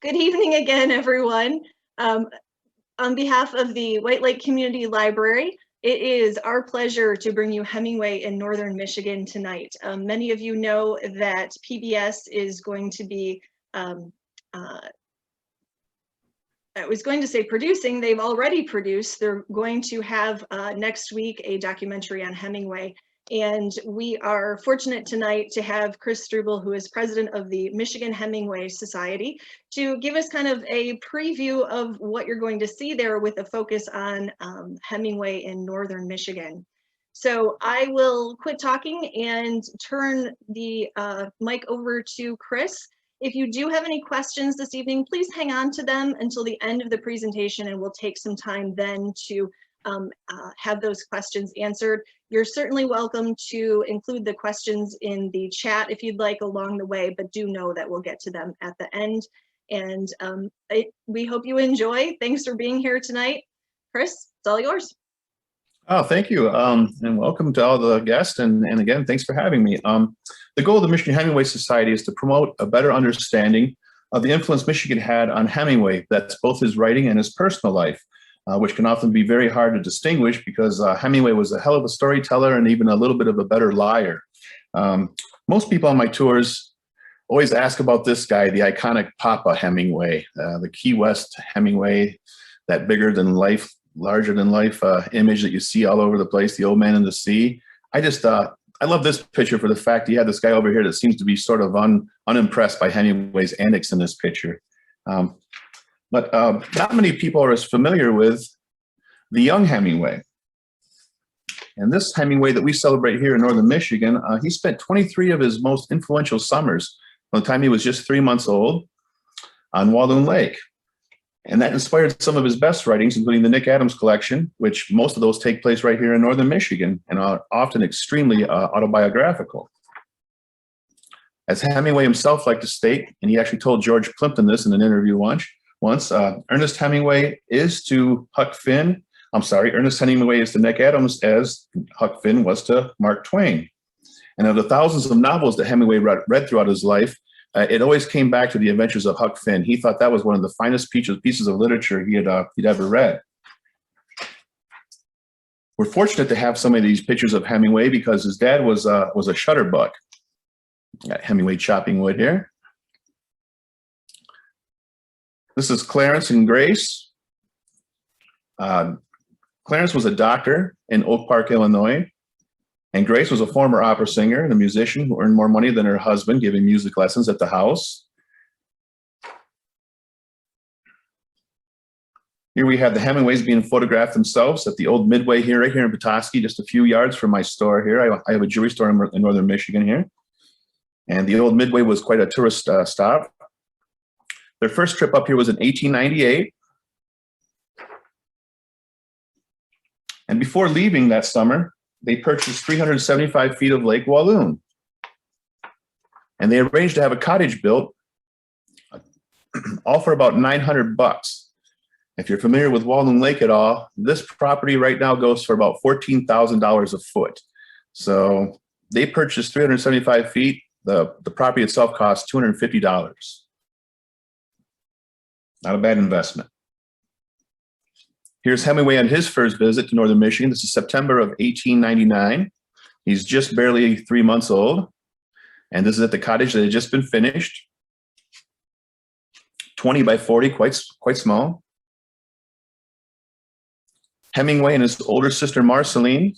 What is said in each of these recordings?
Good evening again, everyone. On behalf of the White Lake Community Library, it is our pleasure to bring you Hemingway in Northern Michigan tonight. Many of you know that PBS is going to be, I was going to say producing, they've already produced. They're going to have next week a documentary on Hemingway. And we are fortunate tonight to have Chris Struble, who is president of the Michigan Hemingway Society, to give us kind of a preview of what you're going to see there with a focus on Hemingway in Northern Michigan. So I will quit talking and turn the mic over to Chris. If you do have any questions this evening, please hang on to them until the end of the presentation, and we'll take some time then to have those questions answered. You're certainly welcome to include the questions in the chat if you'd like along the way, but do know that we'll get to them at the end. And we hope you enjoy. Thanks for being here tonight. Chris, it's all yours. Oh, thank you, and welcome to all the guests, and again, thanks for having me. The goal of the Michigan Hemingway Society is to promote a better understanding of the influence Michigan had on Hemingway. That's both his writing and his personal life, which can often be very hard to distinguish because Hemingway was a hell of a storyteller and even a little bit of a better liar. Most people on my tours always ask about this guy, the iconic Papa Hemingway, the Key West Hemingway, that bigger than life, larger than life image that you see all over the place, the old man in the sea. I love this picture for the fact you had this guy over here that seems to be sort of unimpressed by Hemingway's antics in this picture. But not many people are as familiar with the young Hemingway. And this Hemingway that we celebrate here in Northern Michigan, he spent 23 of his most influential summers from the time he was just 3 months old on Walloon Lake. And that inspired some of his best writings, including the Nick Adams collection, which most of those take place right here in Northern Michigan and are often extremely autobiographical. As Hemingway himself liked to state, and he actually told George Plimpton this in an interview once, Ernest Hemingway is to Ernest Hemingway is to Nick Adams as Huck Finn was to Mark Twain. And of the thousands of novels that Hemingway read throughout his life, it always came back to the adventures of Huck Finn. He thought that was one of the finest pieces of literature he'd ever read. We're fortunate to have some of these pictures of Hemingway because his dad was a shutterbuck. Got Hemingway chopping wood here. This is Clarence and Grace. Clarence was a doctor in Oak Park, Illinois, and Grace was a former opera singer and a musician who earned more money than her husband, giving music lessons at the house. Here we have the Hemingways being photographed themselves at the Old Midway here, right here in Petoskey, just a few yards from my store here. I have a jewelry store in Northern Michigan here. And the Old Midway was quite a tourist stop. Their first trip up here was in 1898. And before leaving that summer, they purchased 375 feet of Lake Walloon. And they arranged to have a cottage built, all for about $900. If you're familiar with Walloon Lake at all, this property right now goes for about $14,000 a foot. So they purchased 375 feet. The property itself cost $250. Not a bad investment. Here's Hemingway on his first visit to Northern Michigan. This is September of 1899. He's just barely 3 months old. And this is at the cottage that had just been finished. 20 by 40, quite small. Hemingway and his older sister, Marceline.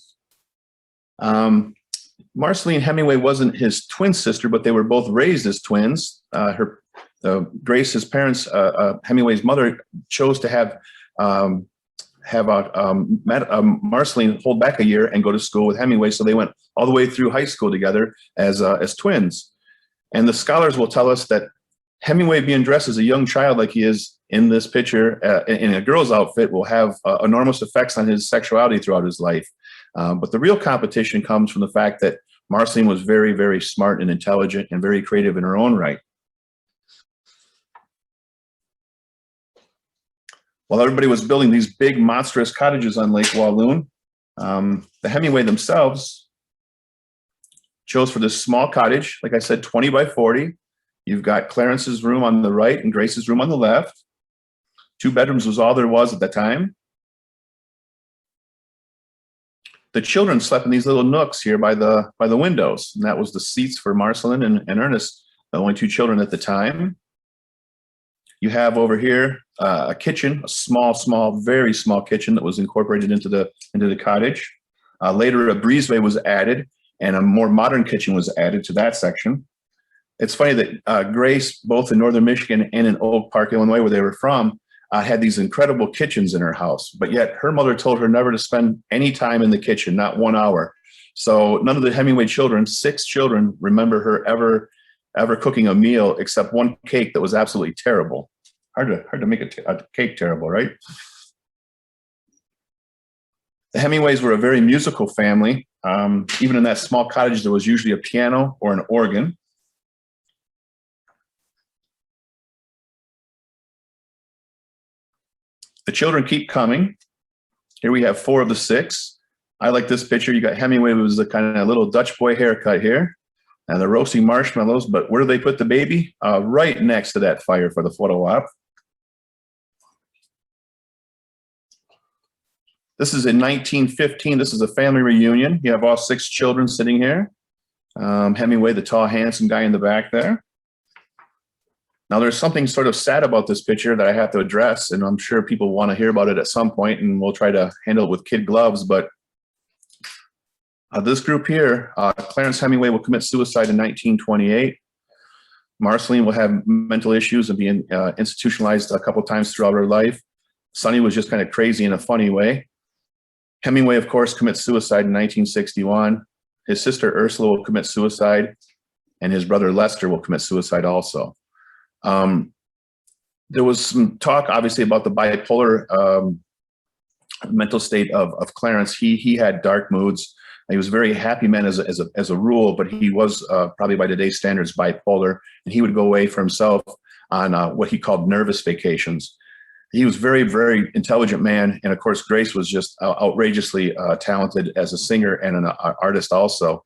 Marceline Hemingway wasn't his twin sister, but they were both raised as twins. Grace, his parents, Hemingway's mother, chose to have Marceline hold back a year and go to school with Hemingway. So they went all the way through high school together as twins. And the scholars will tell us that Hemingway being dressed as a young child like he is in this picture in a girl's outfit will have enormous effects on his sexuality throughout his life. But the real competition comes from the fact that Marceline was very, very smart and intelligent and very creative in her own right. While everybody was building these big, monstrous cottages on Lake Walloon, the Hemingway themselves chose for this small cottage, like I said, 20 by 40, You've got Clarence's room on the right and Grace's room on the left. 2 bedrooms was all there was at the time. The children slept in these little nooks here by the windows, and that was the seats for Marceline and Ernest, the only 2 children at the time. You have over here a kitchen, a small, very small kitchen that was incorporated into the cottage. Later, a breezeway was added, and a more modern kitchen was added to that section. It's funny that Grace, both in northern Michigan and in Oak Park, Illinois, where they were from, had these incredible kitchens in her house, but yet her mother told her never to spend any time in the kitchen, not 1 hour. So none of the Hemingway children, 6 children, remember her ever cooking a meal except one cake that was absolutely terrible. Hard to make a cake terrible, right? The Hemingways were a very musical family. Even in that small cottage, there was usually a piano or an organ. The children keep coming. Here we have 4 of the 6. I like this picture. You got Hemingway with the kind of little Dutch boy haircut here. And they're roasting marshmallows, but where do they put the baby? Right next to that fire for the photo op. This is in 1915. This is a family reunion. You have all 6 children sitting here. Hemingway, the tall, handsome guy in the back there. Now, there's something sort of sad about this picture that I have to address, and I'm sure people want to hear about it at some point, and we'll try to handle it with kid gloves. But this group here, Clarence Hemingway will commit suicide in 1928. Marceline will have mental issues and be institutionalized a couple times throughout her life. Sonny was just kind of crazy in a funny way. Hemingway, of course, commits suicide in 1961. His sister Ursula will commit suicide, and his brother Lester will commit suicide also. There was some talk, obviously, about the bipolar mental state of Clarence. He had dark moods. He was a very happy man as a rule, but he was probably by today's standards bipolar, and he would go away for himself on what he called nervous vacations. He was a very, very intelligent man, and of course, Grace was just outrageously talented as a singer and an artist also.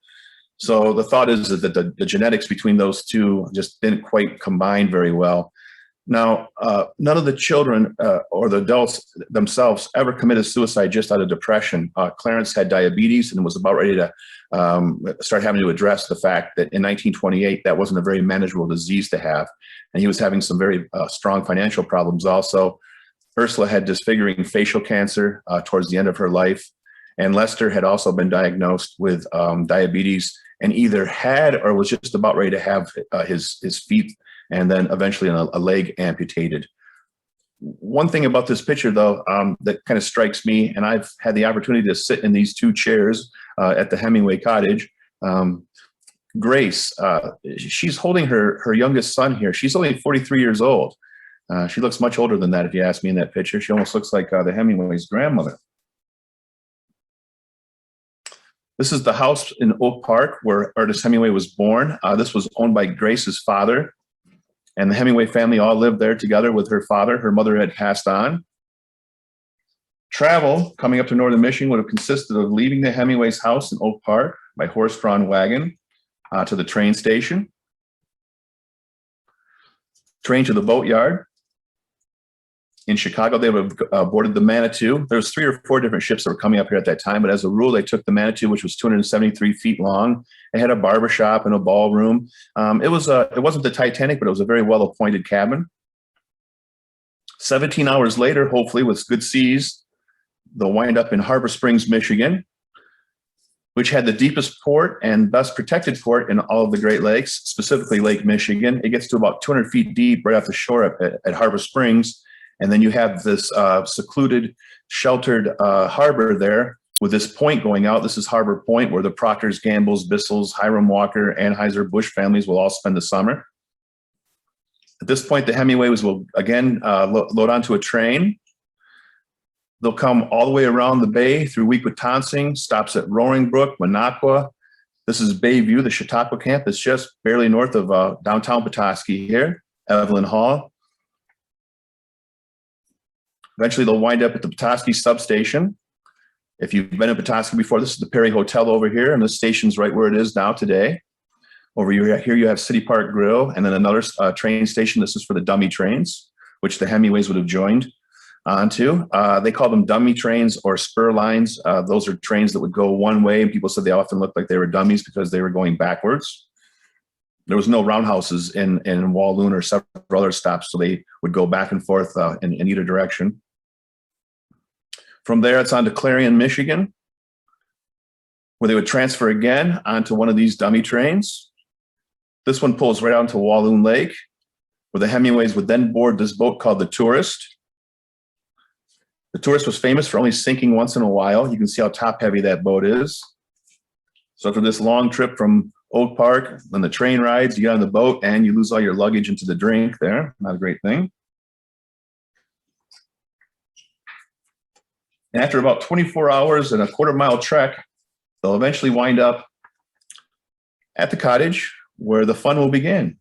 So the thought is that the genetics between those two just didn't quite combine very well. Now, none of the children or the adults themselves ever committed suicide just out of depression. Clarence had diabetes and was about ready to start having to address the fact that in 1928, that wasn't a very manageable disease to have. And he was having some very strong financial problems also. Ursula had disfiguring facial cancer towards the end of her life. And Lester had also been diagnosed with diabetes and either had or was just about ready to have his feet and then eventually a leg amputated. One thing about this picture, though, that kind of strikes me, and I've had the opportunity to sit in these 2 chairs at the Hemingway cottage. Grace, she's holding her youngest son here. She's only 43 years old. She looks much older than that, if you ask me, in that picture. She almost looks like the Hemingway's grandmother. This is the house in Oak Park where Ernest Hemingway was born. This was owned by Grace's father, and the Hemingway family all lived there together with her father. Her mother had passed on. Travel coming up to northern Michigan would have consisted of leaving the Hemingway's house in Oak Park by horse-drawn wagon to the train station, train to the boatyard. In Chicago, they would have boarded the Manitou. There was 3 or 4 different ships that were coming up here at that time, but as a rule, they took the Manitou, which was 273 feet long. It had a barbershop and a ballroom. It wasn't the Titanic, but it was a very well-appointed cabin. 17 hours later, hopefully with good seas, they'll wind up in Harbor Springs, Michigan, which had the deepest port and best protected port in all of the Great Lakes, specifically Lake Michigan. It gets to about 200 feet deep right off the shore at Harbor Springs. And then you have this secluded, sheltered harbor there with this point going out. This is Harbor Point, where the Proctors, Gambles, Bissell's, Hiram Walker, Anheuser-Busch families will all spend the summer. At this point, the Hemingways will again load onto a train. They'll come all the way around the bay through Wequitansing, stops at Roaring Brook, Minocqua. This is Bayview, the Chautauqua camp. It's just barely north of downtown Petoskey here, Evelyn Hall. Eventually, they'll wind up at the Petoskey substation. If you've been in Petoskey before, this is the Perry Hotel over here, and the station's right where it is now today. Over here you have City Park Grill, and then another train station. This is for the dummy trains, which the Hemingways would have joined onto. They call them dummy trains or spur lines. Those are trains that would go one way, and people said they often looked like they were dummies because they were going backwards. There was no roundhouses in Walloon or several other stops, so they would go back and forth in either direction. From there, it's on to Clarion, Michigan, where they would transfer again onto one of these dummy trains. This one pulls right out into Walloon Lake, where the Hemingways would then board this boat called the Tourist. The Tourist was famous for only sinking once in a while. You can see how top heavy that boat is. So for this long trip from Oak Park, then the train rides, you get on the boat and you lose all your luggage into the drink there. Not a great thing. And after about 24 hours and a quarter-mile trek, they'll eventually wind up at the cottage where the fun will begin.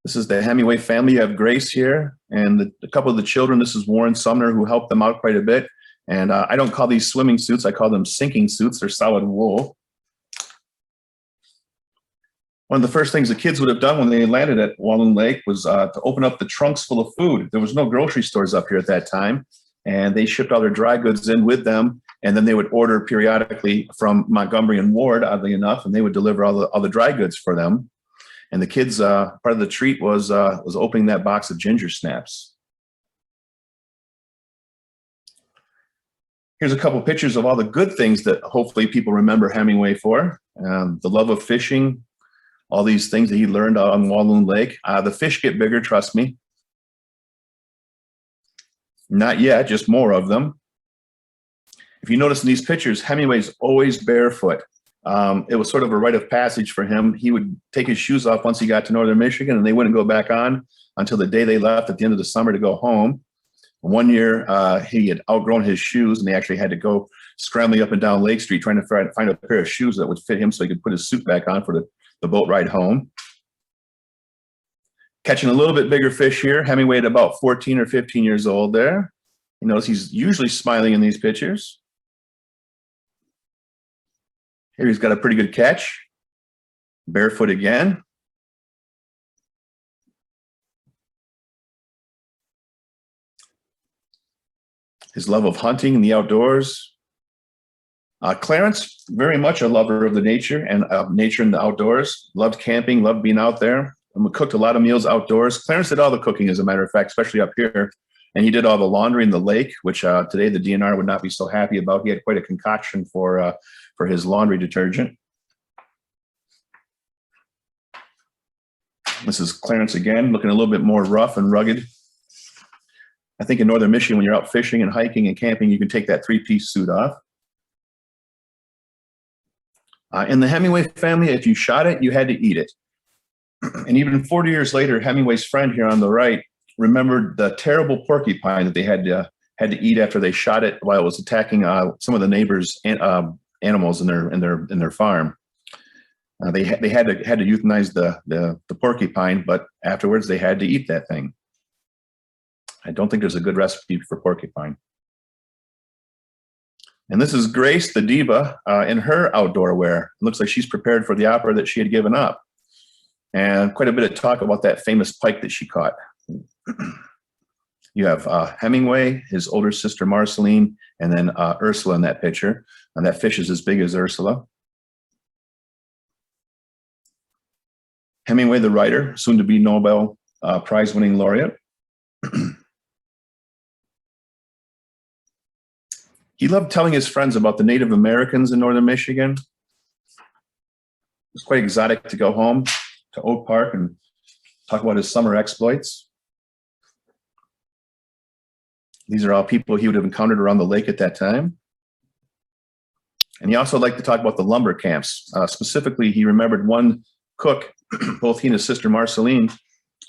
This is the Hemingway family. You have Grace here and a couple of the children. This is Warren Sumner, who helped them out quite a bit. And I don't call these swimming suits. I call them sinking suits. They're solid wool. One of the first things the kids would have done when they landed at Walloon Lake was to open up the trunks full of food. There was no grocery stores up here at that time, and they shipped all their dry goods in with them, and then they would order periodically from Montgomery and Ward, oddly enough, and they would deliver all the dry goods for them. And the kids, part of the treat was opening that box of ginger snaps. Here's a couple pictures of all the good things that hopefully people remember Hemingway for. The love of fishing, all these things that he learned out on Walloon Lake. The fish get bigger, trust me. Not yet, just more of them. If you notice in these pictures, Hemingway's always barefoot. It was sort of a rite of passage for him. He would take his shoes off once he got to northern Michigan, and they wouldn't go back on until the day they left at the end of the summer to go home. One year, he had outgrown his shoes, and they actually had to go scrambling up and down Lake Street trying to find a pair of shoes that would fit him so he could put his suit back on for the boat ride home. Catching a little bit bigger fish here. Hemingway at about 14 or 15 years old there. You notice he's usually smiling in these pictures. Here he's got a pretty good catch. Barefoot again. His love of hunting and the outdoors. Clarence, very much a lover of the nature and the outdoors. Loved camping, loved being out there. And cooked a lot of meals outdoors. Clarence did all the cooking, as a matter of fact, especially up here. And he did all the laundry in the lake, which today the DNR would not be so happy about. He had quite a concoction for his laundry detergent. This is Clarence again, looking a little bit more rough and rugged. I think in northern Michigan, when you're out fishing and hiking and camping, you can take that three-piece suit off. In the Hemingway family, if you shot it, you had to eat it. And even 40 years later, Hemingway's friend here on the right remembered the terrible porcupine that they had to eat after they shot it while it was attacking some of the neighbors' animals in their farm. They had to euthanize the porcupine, but afterwards they had to eat that thing. I don't think there's a good recipe for porcupine. And this is Grace, the diva, in her outdoor wear. It looks like she's prepared for the opera that she had given up. And quite a bit of talk about that famous pike that she caught. You have Hemingway, his older sister Marceline, and then Ursula in that picture. And that fish is as big as Ursula. Hemingway, the writer, soon to be Nobel Prize-winning laureate. He loved telling his friends about the Native Americans in northern Michigan. It was quite exotic to go home to Oak Park and talk about his summer exploits. These are all people he would have encountered around the lake at that time. And he also liked to talk about the lumber camps. Specifically, he remembered one cook, both he and his sister Marceline,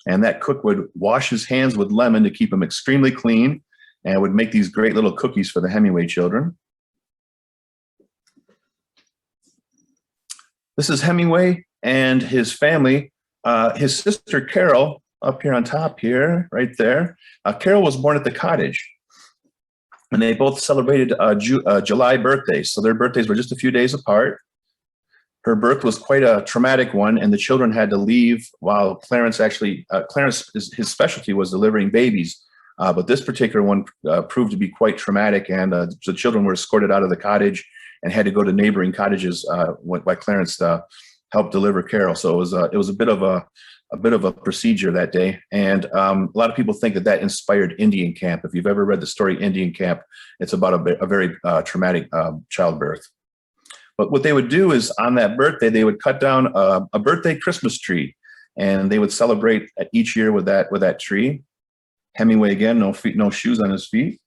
and that cook would wash his hands with lemon to keep them extremely clean, and would make these great little cookies for the Hemingway children. This is Hemingway and his family. His sister Carol, up here on top here, right there. Carol was born at the Cottage, and they both celebrated July birthdays. So their birthdays were just a few days apart. her birth was quite a traumatic one, and the children had to leave while Clarence his specialty was delivering babies. But this particular one proved to be quite traumatic, and the children were escorted out of the cottage and had to go to neighboring cottages by Clarence to help deliver Carol. So it was a bit of a procedure that day, and a lot of people think that inspired Indian Camp. If you've ever read the story Indian Camp, it's about a very traumatic childbirth. But what they would do is on that birthday, they would cut down a birthday Christmas tree, and they would celebrate each year with that tree. Hemingway again, no shoes on his feet.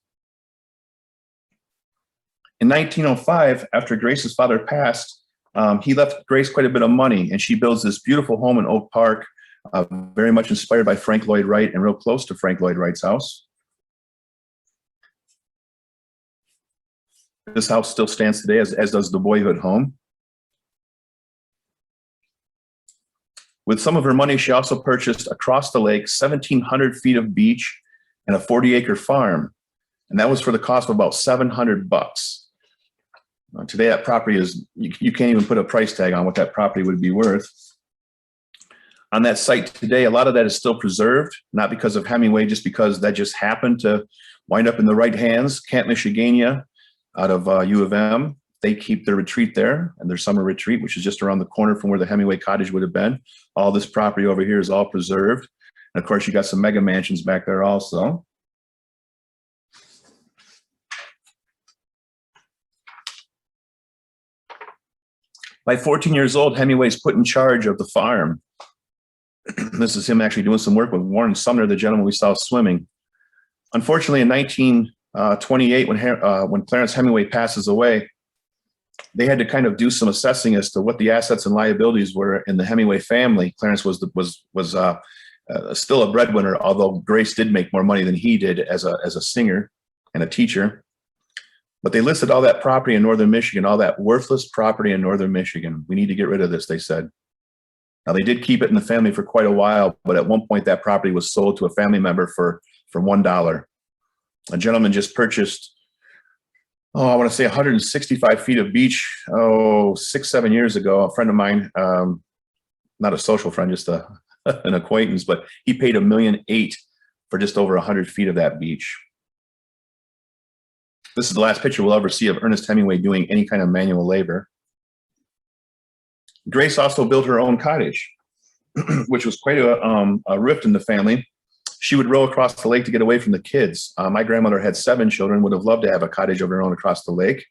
In 1905, after Grace's father passed, he left Grace quite a bit of money, and she builds this beautiful home in Oak Park, very much inspired by Frank Lloyd Wright and real close to Frank Lloyd Wright's house. This house still stands today, as does the boyhood home. With some of her money, she also purchased across the lake 1,700 feet of beach and a 40-acre farm, and that was for the cost of about $700. Today, that property you can't even put a price tag on what that property would be worth. On that site today, a lot of that is still preserved, not because of Hemingway, just because that just happened to wind up in the right hands. Camp Michigania out of U of M, they keep their retreat there, and their summer retreat, which is just around the corner from where the Hemingway cottage would have been. All this property over here is all preserved. And of course, you got some mega mansions back there also. By 14 years old, Hemingway's put in charge of the farm. This is him actually doing some work with Warren Sumner, the gentleman we saw swimming. Unfortunately, in 1928, when Clarence Hemingway passes away, they had to kind of do some assessing as to what the assets and liabilities were in the Hemingway family. Clarence was still a breadwinner, although Grace did make more money than he did as a singer and a teacher. But they listed all that property in northern Michigan, all that worthless property in northern Michigan. We need to get rid of this, they said. Now, they did keep it in the family for quite a while, but at one point that property was sold to a family member for $1. A gentleman just purchased, I want to say 165 feet of beach, 6-7 years ago. A friend of mine, not a social friend, just an acquaintance, but he paid $1.8 million for just over 100 feet of that beach. This is the last picture we'll ever see of Ernest Hemingway doing any kind of manual labor. Grace also built her own cottage, which was quite a rift in the family. She would row across the lake to get away from the kids. My grandmother had 7 children, would have loved to have a cottage of her own across the lake.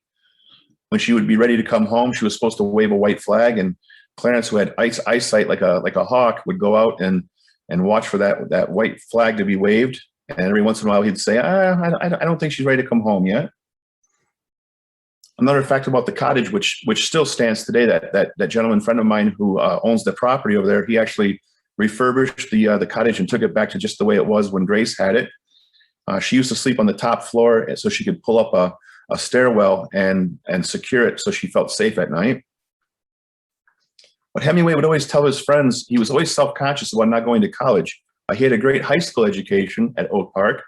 When she would be ready to come home, she was supposed to wave a white flag, and Clarence, who had eyesight like a hawk, would go out and watch for that white flag to be waved. And every once in a while, he'd say, I don't think she's ready to come home yet. Another fact about the cottage, which still stands today, that gentleman friend of mine who owns the property over there, he actually refurbished the cottage and took it back to just the way it was when Grace had it. She used to sleep on the top floor so she could pull up a stairwell and secure it so she felt safe at night. But Hemingway would always tell his friends, he was always self-conscious about not going to college. He had a great high school education at Oak Park,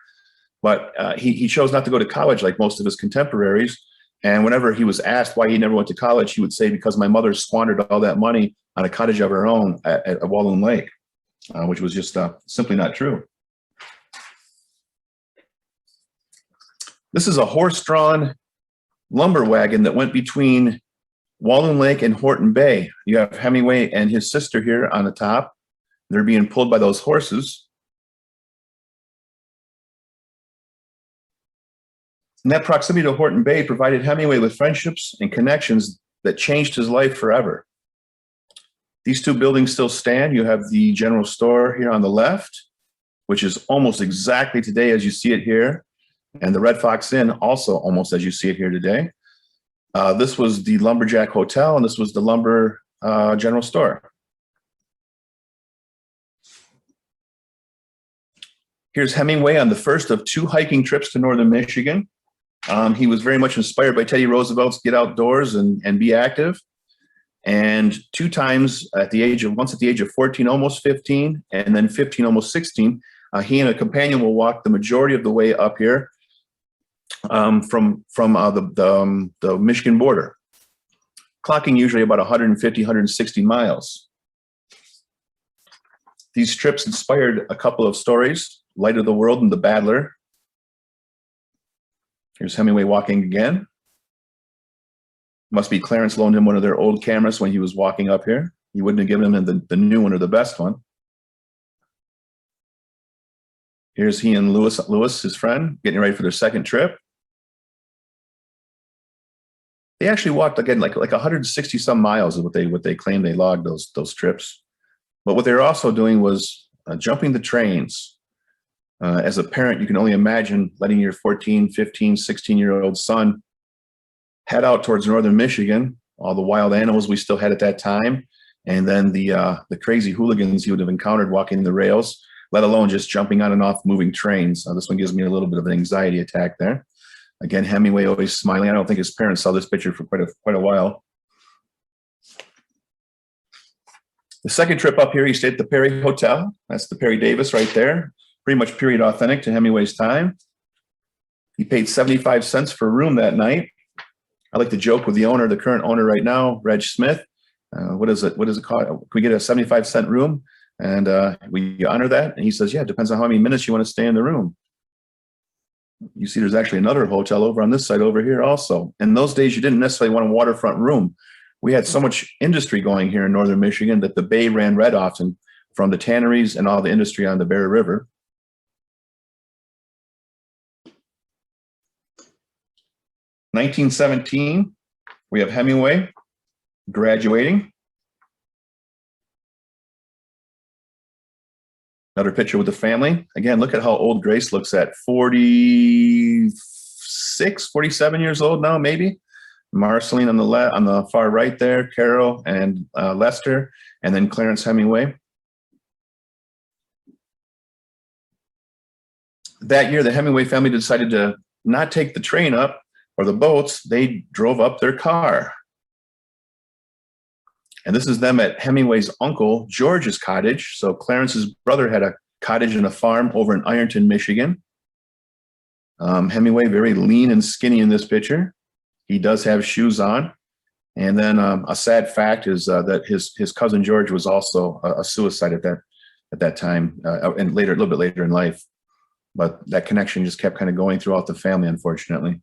but he chose not to go to college like most of his contemporaries. And whenever he was asked why he never went to college, he would say, because my mother squandered all that money on a cottage of her own at Walloon Lake, which was just simply not true. This is a horse-drawn lumber wagon that went between Walloon Lake and Horton Bay. You have Hemingway and his sister here on the top. They're being pulled by those horses. And that proximity to Horton Bay provided Hemingway with friendships and connections that changed his life forever. These 2 buildings still stand. You have the general store here on the left, which is almost exactly today as you see it here. And the Red Fox Inn also almost as you see it here today. This was the Lumberjack Hotel, and this was the lumber general store. Here's Hemingway on the first of 2 hiking trips to northern Michigan. He was very much inspired by Teddy Roosevelt's get outdoors and be active. And 2 times once at the age of 14, almost 15, and then 15, almost 16, he and a companion will walk the majority of the way up here from the Michigan border. clocking usually about 150, 160 miles. These trips inspired a couple of stories, Light of the World and The Battler. Here's Hemingway walking again. Must be Clarence loaned him one of their old cameras when he was walking up here. He wouldn't have given him the new one or the best one. Here's he and Lewis, his friend, getting ready for their second trip. They actually walked again like 160 some miles is what they claim they logged those trips. But what they were also doing was jumping the trains. As a parent, you can only imagine letting your 14, 15, 16-year-old son head out towards northern Michigan, all the wild animals we still had at that time, and then the crazy hooligans he would have encountered walking the rails, let alone just jumping on and off moving trains. This one gives me a little bit of an anxiety attack there. Again, Hemingway always smiling. I don't think his parents saw this picture for quite a while. The second trip up here, he stayed at the Perry Hotel. That's the Perry Davis right there. Pretty much period authentic to Hemingway's time. He paid 75 cents for a room that night. I like to joke with the owner, the current owner right now, Reg Smith. What is it called? Can we get a 75-cent room? And we honor that. And he says, yeah, it depends on how many minutes you want to stay in the room. You see, there's actually another hotel over on this side over here also. In those days, you didn't necessarily want a waterfront room. We had so much industry going here in northern Michigan that the bay ran red often from the tanneries and all the industry on the Bear River. In 1917, we have Hemingway graduating. Another picture with the family. Again, look at how old Grace looks at 46, 47 years old now, maybe. Marceline on the far right there, Carol and Lester, and then Clarence Hemingway. That year, the Hemingway family decided to not take the train up or the boats. They drove up their car. And this is them at Hemingway's uncle George's cottage. So Clarence's brother had a cottage and a farm over in Ironton, Michigan. Hemingway, very lean and skinny in this picture. He does have shoes on. And then a sad fact is that his cousin George was also a suicide at that time, and later, a little bit later in life. But that connection just kept kind of going throughout the family, unfortunately.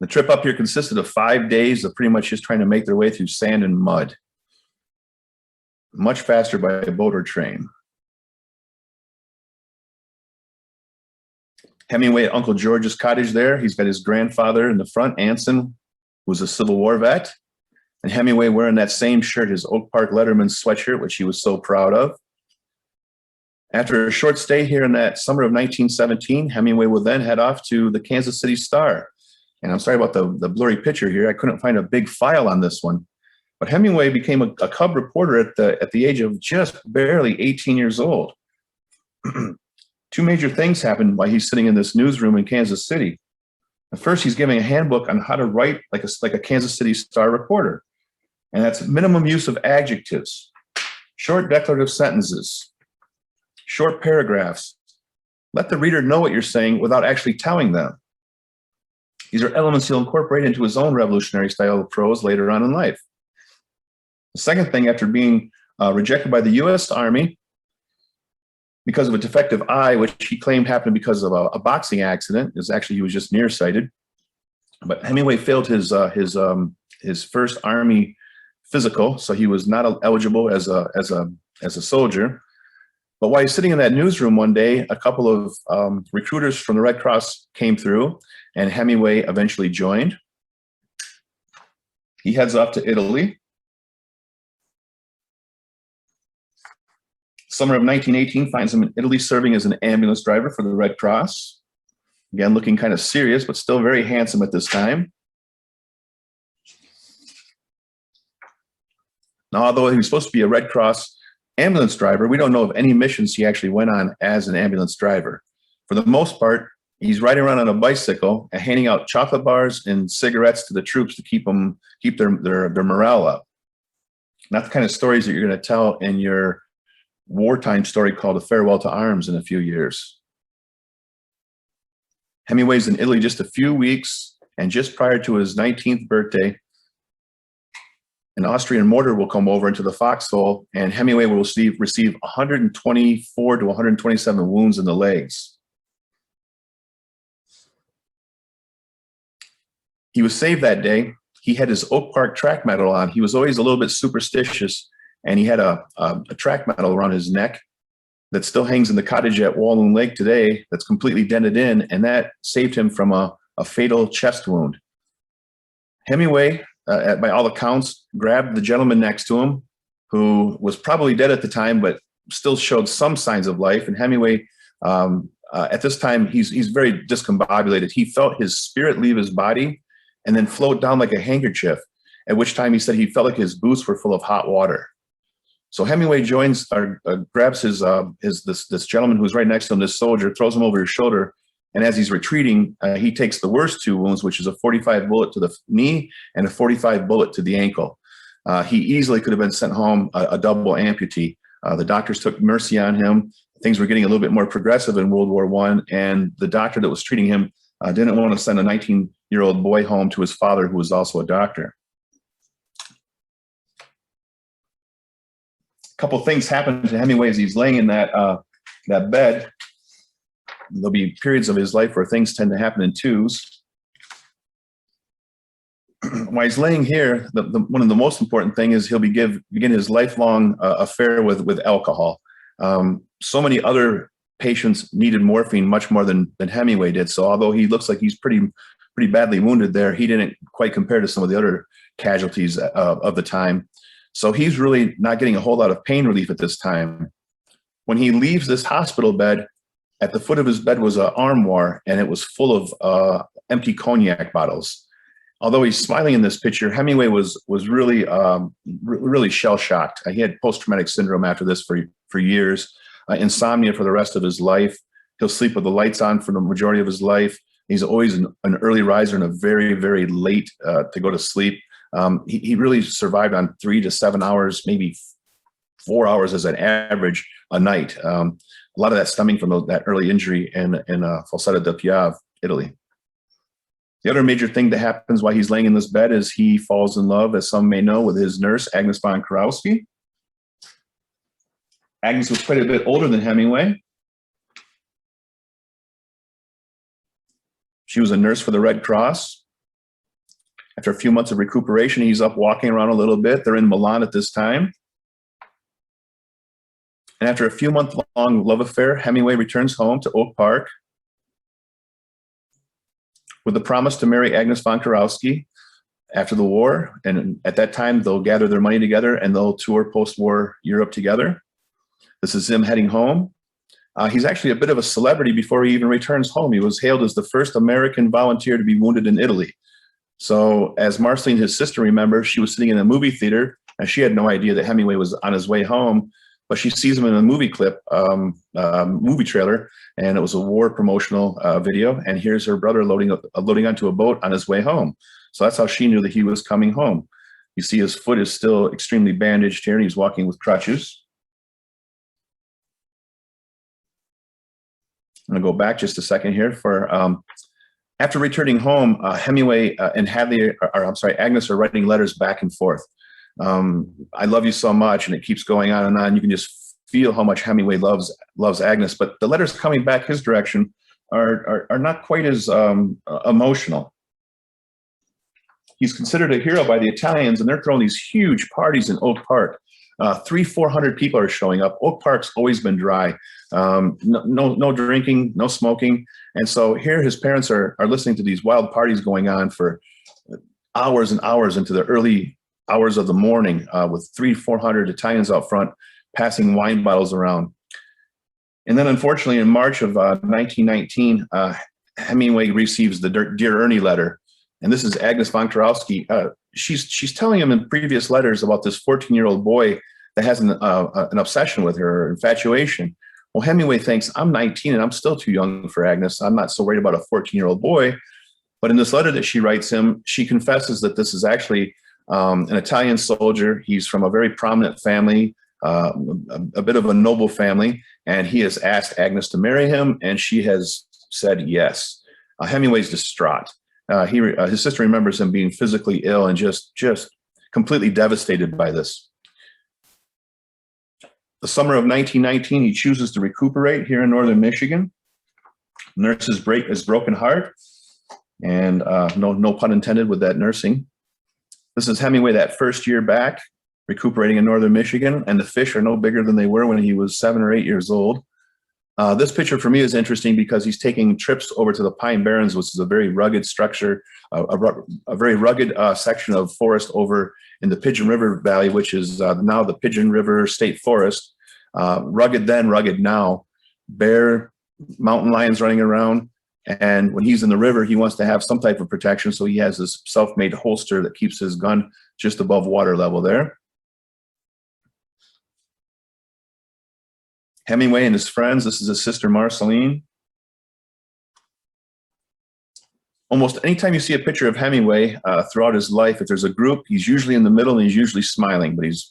The trip up here consisted of 5 days of pretty much just trying to make their way through sand and mud. Much faster by boat or train. Hemingway at Uncle George's cottage there. He's got his grandfather in the front, Anson, who's a Civil War vet. And Hemingway wearing that same shirt, his Oak Park Letterman sweatshirt, which he was so proud of. After a short stay here in that summer of 1917, Hemingway will then head off to the Kansas City Star. And I'm sorry about the blurry picture here. I couldn't find a big file on this one. But Hemingway became a cub reporter at the age of just barely 18 years old. Two major things happened while he's sitting in this newsroom in Kansas City. First, he's giving a handbook on how to write like a Kansas City Star reporter. And that's minimum use of adjectives, short declarative sentences, short paragraphs. Let the reader know what you're saying without actually telling them. These are elements he'll incorporate into his own revolutionary style of prose later on in life. The second thing, after being rejected by the U.S. Army because of a defective eye, which he claimed happened because of a boxing accident, is actually he was just nearsighted. But Hemingway failed his first Army physical, so he was not eligible as a soldier. But while he's sitting in that newsroom one day, a couple of recruiters from the Red Cross came through, and Hemingway eventually joined. He heads off to Italy. Summer of 1918 finds him in Italy serving as an ambulance driver for the Red Cross. Again, looking kind of serious, but still very handsome at this time. Now, although he was supposed to be a Red Cross ambulance driver, we don't know of any missions he actually went on as an ambulance driver. For the most part, he's riding around on a bicycle and handing out chocolate bars and cigarettes to the troops to keep their morale up. Not the kind of stories that you're going to tell in your wartime story called A Farewell to Arms in a few years. Hemingway's in Italy just a few weeks, And just prior to his 19th birthday, an Austrian mortar will come over into the foxhole, and Hemingway will receive 124 to 127 wounds in the legs. He was saved that day. He had his Oak Park track medal on. He was always a little bit superstitious, and he had a track medal around his neck that still hangs in the cottage at Walloon Lake today that's completely dented in, and that saved him from a fatal chest wound. Hemingway, by all accounts, grabbed the gentleman next to him, who was probably dead at the time, but still showed some signs of life. And Hemingway, at this time, he's very discombobulated. He felt his spirit leave his body and then float down like a handkerchief, at which time he said he felt like his boots were full of hot water. So Hemingway grabs this gentleman who's right next to him, this soldier, throws him over his shoulder, and as he's retreating, he takes the worst two wounds, which is a 45 bullet to the knee and a 45 bullet to the ankle. He easily could have been sent home a double amputee. The doctors took mercy on him. Things were getting a little bit more progressive in World War I, and the doctor that was treating him didn't want to send a 19-year-old boy home to his father, who was also a doctor. A couple things happened to Hemingway as he's laying in that bed. There'll be periods of his life where things tend to happen in twos. While he's laying here, one of the most important thing is he'll begin his lifelong affair with alcohol. So many other patients needed morphine much more than Hemingway did. So although he looks like he's pretty badly wounded there, he didn't quite compare to some of the other casualties of the time. So he's really not getting a whole lot of pain relief at this time. When he leaves this hospital bed, at the foot of his bed was an armoire, and it was full of empty cognac bottles. Although he's smiling in this picture, Hemingway was really really shell-shocked. He had post-traumatic syndrome after this for years, insomnia for the rest of his life. He'll sleep with the lights on for the majority of his life. He's always an early riser and a very, very late to go to sleep. He really survived on 3 to 7 hours, maybe 4 hours as an average a night. A lot of that stemming from that early injury in Falsetta del Piave, Italy. The other major thing that happens while he's laying in this bed is he falls in love, as some may know, with his nurse, Agnes von Kurowski. Agnes was quite a bit older than Hemingway. She was a nurse for the Red Cross. After a few months of recuperation, he's up walking around a little bit. They're in Milan at this time. And after a few month-long love affair, Hemingway returns home to Oak Park with the promise to marry Agnes von Kurowski after the war. And at that time, they'll gather their money together and they'll tour post-war Europe together. This is him heading home. He's actually a bit of a celebrity before he even returns home. He was hailed as the first American volunteer to be wounded in Italy. So as Marceline, his sister, remembers, she was sitting in a movie theater and she had no idea that Hemingway was on his way home, but she sees him in a movie clip, movie trailer, and it was a war promotional video. And here's her brother loading onto a boat on his way home. So that's how she knew that he was coming home. You see his foot is still extremely bandaged here, and he's walking with crutches. I'm gonna go back just a second here for, after returning home, Hemingway and Agnes are writing letters back and forth. I love you so much, and it keeps going on and on. You can just feel how much Hemingway loves Agnes, but the letters coming back his direction are not quite as emotional. He's considered a hero by the Italians, and they're throwing these huge parties in Oak Park. 300-400 people are showing up. Oak Park's always been dry. No drinking, no smoking. And so here his parents are listening to these wild parties going on for hours and hours into the early hours of the morning, with 300-400 Italians out front passing wine bottles around. And then unfortunately in March of 1919, Hemingway receives the Dear Ernie letter. And this is Agnes von Kurowski. She's telling him in previous letters about this 14-year-old boy that has an obsession with her, infatuation. Well, Hemingway thinks, I'm 19 and I'm still too young for Agnes. I'm not so worried about a 14-year-old boy. But in this letter that she writes him, she confesses that this is actually an Italian soldier. He's from a very prominent family, a bit of a noble family, and he has asked Agnes to marry him, and she has said yes. Hemingway's distraught. His sister remembers him being physically ill and just completely devastated by this. The summer of 1919, he chooses to recuperate here in northern Michigan. Nurses break his broken heart, and no pun intended with that nursing. This is Hemingway that first year back, recuperating in northern Michigan, and the fish are no bigger than they were when he was 7 or 8 years old. This picture for me is interesting because he's taking trips over to the Pine Barrens, which is a very rugged structure, a very rugged section of forest over in the Pigeon River Valley, which is now the Pigeon River State Forest. Rugged then, rugged now. Bear, mountain lions running around. And when he's in the river, he wants to have some type of protection. So he has this self-made holster that keeps his gun just above water level there. Hemingway and his friends. This is his sister, Marceline. Almost anytime you see a picture of Hemingway throughout his life, if there's a group, he's usually in the middle and he's usually smiling, but he's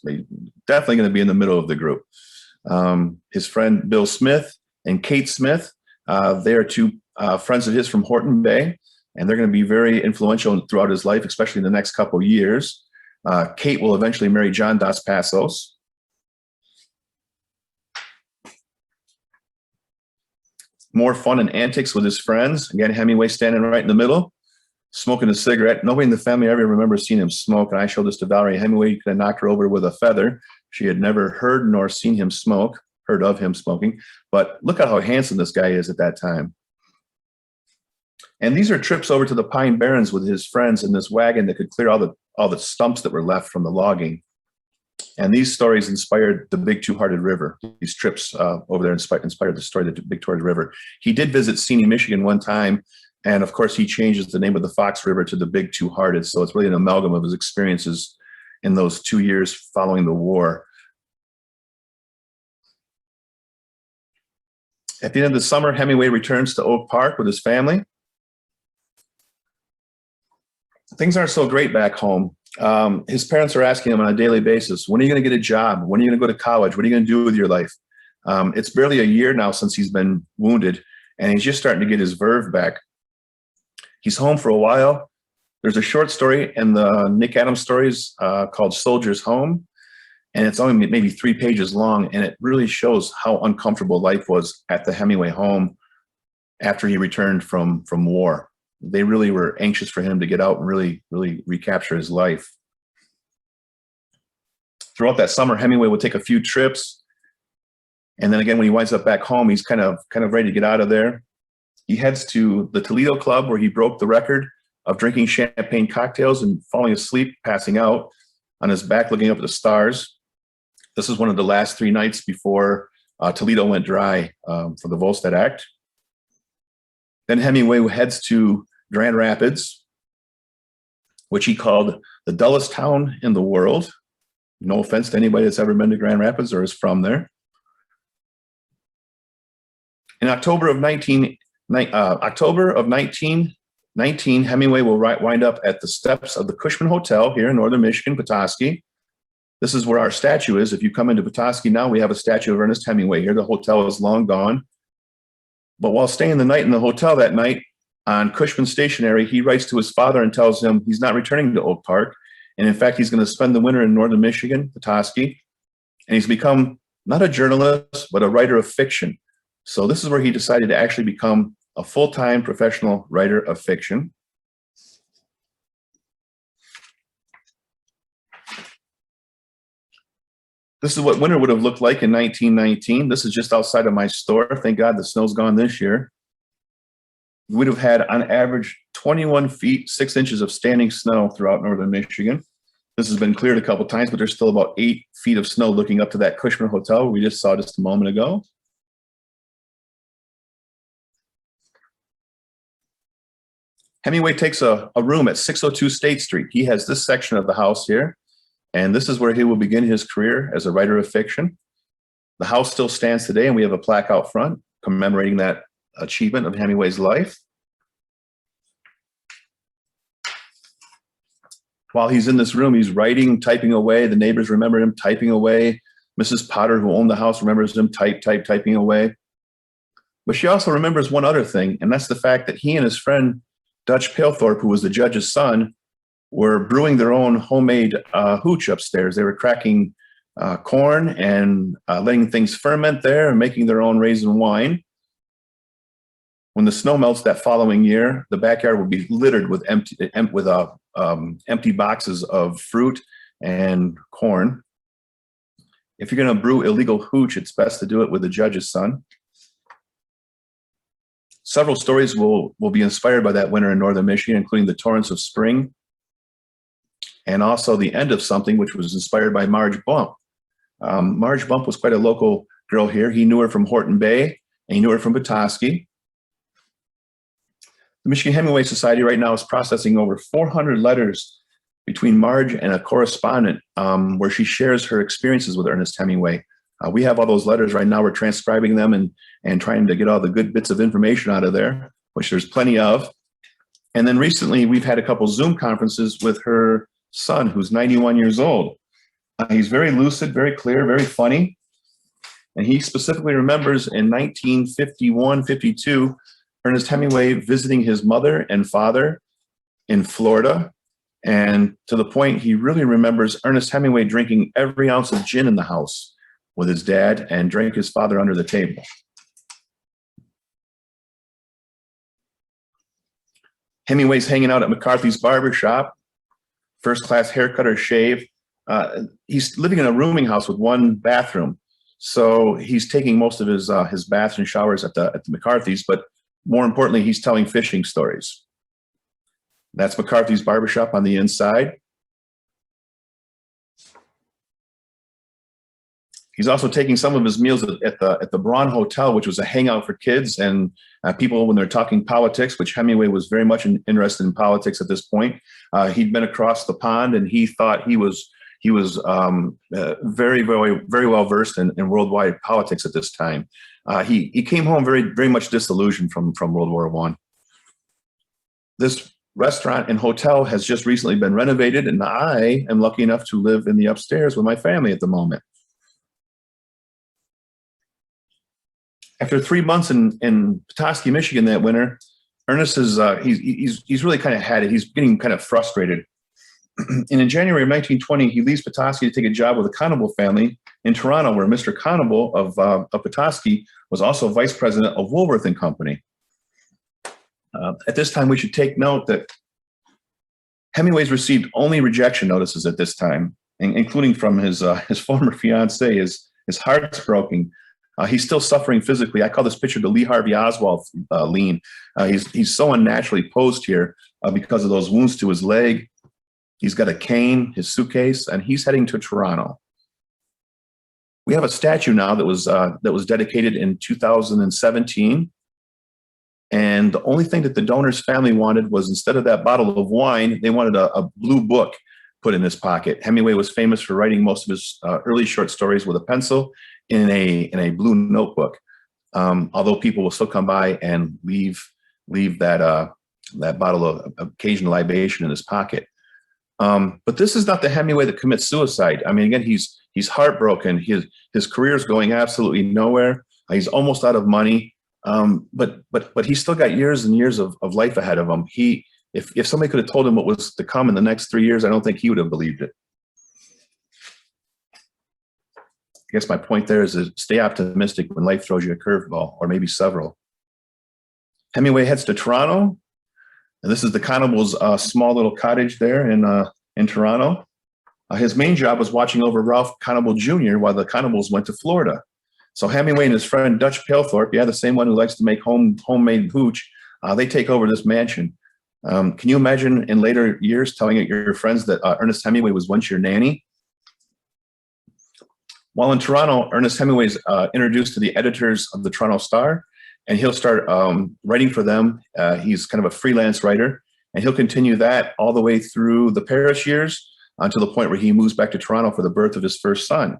definitely going to be in the middle of the group. His friend, Bill Smith and Kate Smith, they are two friends of his from Horton Bay, and they're going to be very influential throughout his life, especially in the next couple of years. Kate will eventually marry John Dos Passos. More fun and antics with his friends. Again, Hemingway standing right in the middle, smoking a cigarette. Nobody in the family ever remembers seeing him smoke. And I showed this to Valerie. Hemingway could have knocked her over with a feather. She had never heard nor seen him smoke, heard of him smoking. But look at how handsome this guy is at that time. And these are trips over to the Pine Barrens with his friends in this wagon that could clear all the stumps that were left from the logging. And these stories inspired the Big Two-Hearted River. These trips over there inspired the story of the Big Two-Hearted River. He did visit Seney, Michigan one time, and of course he changes the name of the Fox River to the Big Two-Hearted. So it's really an amalgam of his experiences in those 2 years following the war. At the end of the summer, Hemingway returns to Oak Park with his family. Things aren't so great back home. His parents are asking him on a daily basis, when are you going to get a job? When are you going to go to college? What are you going to do with your life? It's barely a year now since he's been wounded, and he's just starting to get his verve back. He's home for a while. There's a short story in the Nick Adams stories called Soldier's Home, and it's only maybe 3 pages long, and it really shows how uncomfortable life was at the Hemingway home after he returned from war. They really were anxious for him to get out and really recapture his life. Throughout that summer, Hemingway would take a few trips. And then again, when he winds up back home, he's kind of ready to get out of there. He heads to the Toledo Club, where he broke the record of drinking champagne cocktails and falling asleep, passing out on his back, looking up at the stars. This is one of the last 3 nights before Toledo went dry for the Volstead Act. Then Hemingway heads to Grand Rapids, which he called the dullest town in the world. No offense to anybody that's ever been to Grand Rapids or is from there. In October of 1919, Hemingway will wind up at the steps of the Cushman Hotel here in northern Michigan, Petoskey. This is where our statue is. If you come into Petoskey now, we have a statue of Ernest Hemingway here. The hotel is long gone. But while staying the night in the hotel that night on Cushman Stationery, he writes to his father and tells him he's not returning to Oak Park. And in fact, he's going to spend the winter in northern Michigan, Petoskey. And he's become not a journalist, but a writer of fiction. So this is where he decided to actually become a full-time professional writer of fiction. This is what winter would have looked like in 1919. This is just outside of my store. Thank God the snow's gone this year. We would have had, on average, 21 feet, 6 inches of standing snow throughout northern Michigan. This has been cleared a couple times, but there's still about 8 feet of snow looking up to that Cushman Hotel we just saw just a moment ago. Hemingway takes a room at 602 State Street. He has this section of the house here. And this is where he will begin his career as a writer of fiction. The house still stands today, and we have a plaque out front commemorating that achievement of Hemingway's life. While he's in this room, he's writing, typing away. The neighbors remember him typing away. Mrs. Potter, who owned the house, remembers him typing away. But she also remembers one other thing, and that's the fact that he and his friend Dutch Palethorpe, who was the judge's son, were brewing their own homemade hooch upstairs. They were cracking corn and letting things ferment there and making their own raisin wine. When the snow melts that following year, the backyard will be littered with empty boxes of fruit and corn. If you're going to brew illegal hooch, it's best to do it with the judge's son. Several stories will be inspired by that winter in northern Michigan, including the torrents of spring, and also the end of something, which was inspired by Marge Bump. Marge Bump was quite a local girl here. He knew her from Horton Bay, and he knew her from Petoskey. The Michigan Hemingway Society right now is processing over 400 letters between Marge and a correspondent where she shares her experiences with Ernest Hemingway. We have all those letters right now. We're transcribing them and trying to get all the good bits of information out of there, which there's plenty of. And then recently, we've had a couple Zoom conferences with her son, who's 91 years old. He's very lucid, very clear, very funny. And he specifically remembers in 1951-52, Ernest Hemingway visiting his mother and father in Florida. And to the point, he really remembers Ernest Hemingway drinking every ounce of gin in the house with his dad and drank his father under the table. Hemingway's hanging out at McCarthy's barber shop, first-class haircut or shave. He's living in a rooming house with one bathroom. So he's taking most of his baths and showers at the McCarthy's, but more importantly, he's telling fishing stories. That's McCarthy's barbershop on the inside. He's also taking some of his meals at the Braun Hotel, which was a hangout for kids and people when they're talking politics, which Hemingway was very much interested in politics at this point. He'd been across the pond and he thought he was very, very, very well versed in worldwide politics at this time. He came home very, very much disillusioned from World War I. This restaurant and hotel has just recently been renovated, and I am lucky enough to live in the upstairs with my family at the moment. After 3 months in Petoskey, Michigan that winter, Ernest is he's really kind of had it. He's getting kind of frustrated. And in January of 1920, he leaves Petoskey to take a job with the Conable family in Toronto, where Mr. Conable of Petoskey was also vice president of Woolworth and Company. At this time, we should take note that Hemingway's received only rejection notices at this time, including from his former fiancée. His heart's broken. He's still suffering physically. I call this picture the Lee Harvey Oswald lean. He's so unnaturally posed here because of those wounds to his leg. He's got a cane, his suitcase, and he's heading to Toronto. We have a statue now that was dedicated in 2017. And the only thing that the donor's family wanted was, instead of that bottle of wine, they wanted a blue book put in his pocket. Hemingway was famous for writing most of his early short stories with a pencil in a blue notebook. Although people will still come by and leave that bottle of occasional libation in his pocket. But this is not the Hemingway that commits suicide. I mean, again, he's heartbroken. His career is going absolutely nowhere. He's almost out of money. But he's still got years and years of life ahead of him. If somebody could have told him what was to come in the next 3 years, I don't think he would have believed it. I guess my point there is to stay optimistic when life throws you a curveball, or maybe several. Hemingway heads to Toronto, and this is the Conable's small little cottage there in Toronto. His main job was watching over Ralph Conable Jr. while the Conables went to Florida. So Hemingway and his friend Dutch Palethorpe, the same one who likes to make homemade hooch, they take over this mansion. Can you imagine in later years telling your friends that Ernest Hemingway was once your nanny? While in Toronto, Ernest Hemingway is introduced to the editors of the Toronto Star, and he'll start writing for them. He's kind of a freelance writer, and he'll continue that all the way through the Paris years until the point where he moves back to Toronto for the birth of his first son.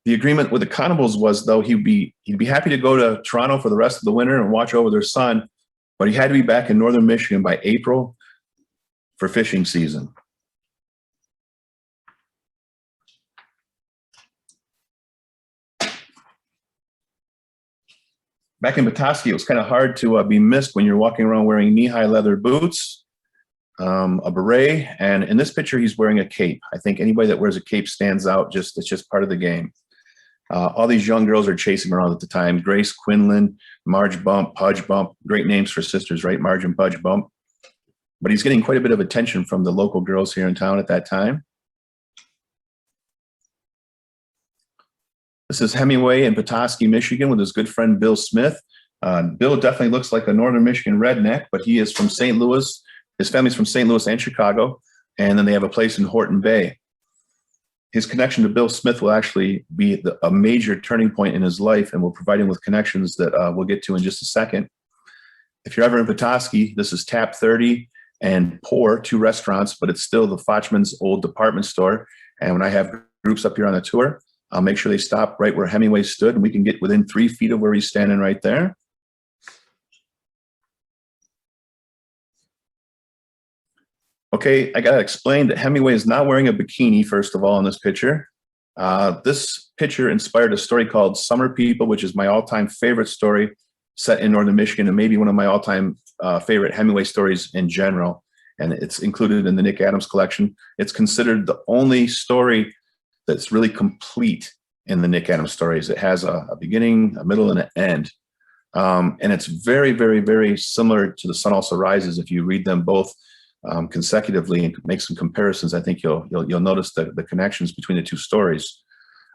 The agreement with the Conables was, though, he'd be happy to go to Toronto for the rest of the winter and watch over their son, but he had to be back in northern Michigan by April for fishing season. Back in Petoskey, it was kind of hard to be missed when you're walking around wearing knee-high leather boots, a beret, and in this picture, he's wearing a cape. I think anybody that wears a cape stands out. It's just part of the game. All these young girls are chasing around at the time. Grace Quinlan, Marge Bump, Pudge Bump, great names for sisters, right? Marge and Pudge Bump. But he's getting quite a bit of attention from the local girls here in town at that time. This is Hemingway in Petoskey, Michigan with his good friend Bill Smith. Bill definitely looks like a Northern Michigan redneck, but he is from St. Louis. His family's from St. Louis and Chicago, and then they have a place in Horton Bay. His connection to Bill Smith will actually be a major turning point in his life, and will provide him with connections that we'll get to in just a second. If you're ever in Petoskey, this is Tap 30 and Pour, two restaurants, but it's still the Fochman's old department store. And when I have groups up here on the tour, I'll make sure they stop right where Hemingway stood, and we can get within 3 feet of where he's standing right there. Okay, I got to explain that Hemingway is not wearing a bikini, first of all, in this picture. This picture inspired a story called Summer People, which is my all-time favorite story set in Northern Michigan, and maybe one of my all-time favorite Hemingway stories in general. And it's included in the Nick Adams collection. It's considered the only story that's really complete in the Nick Adams stories. It has a beginning, a middle, and an end. And it's very, very, very similar to The Sun Also Rises. If you read them both consecutively and make some comparisons, I think you'll notice the connections between the two stories.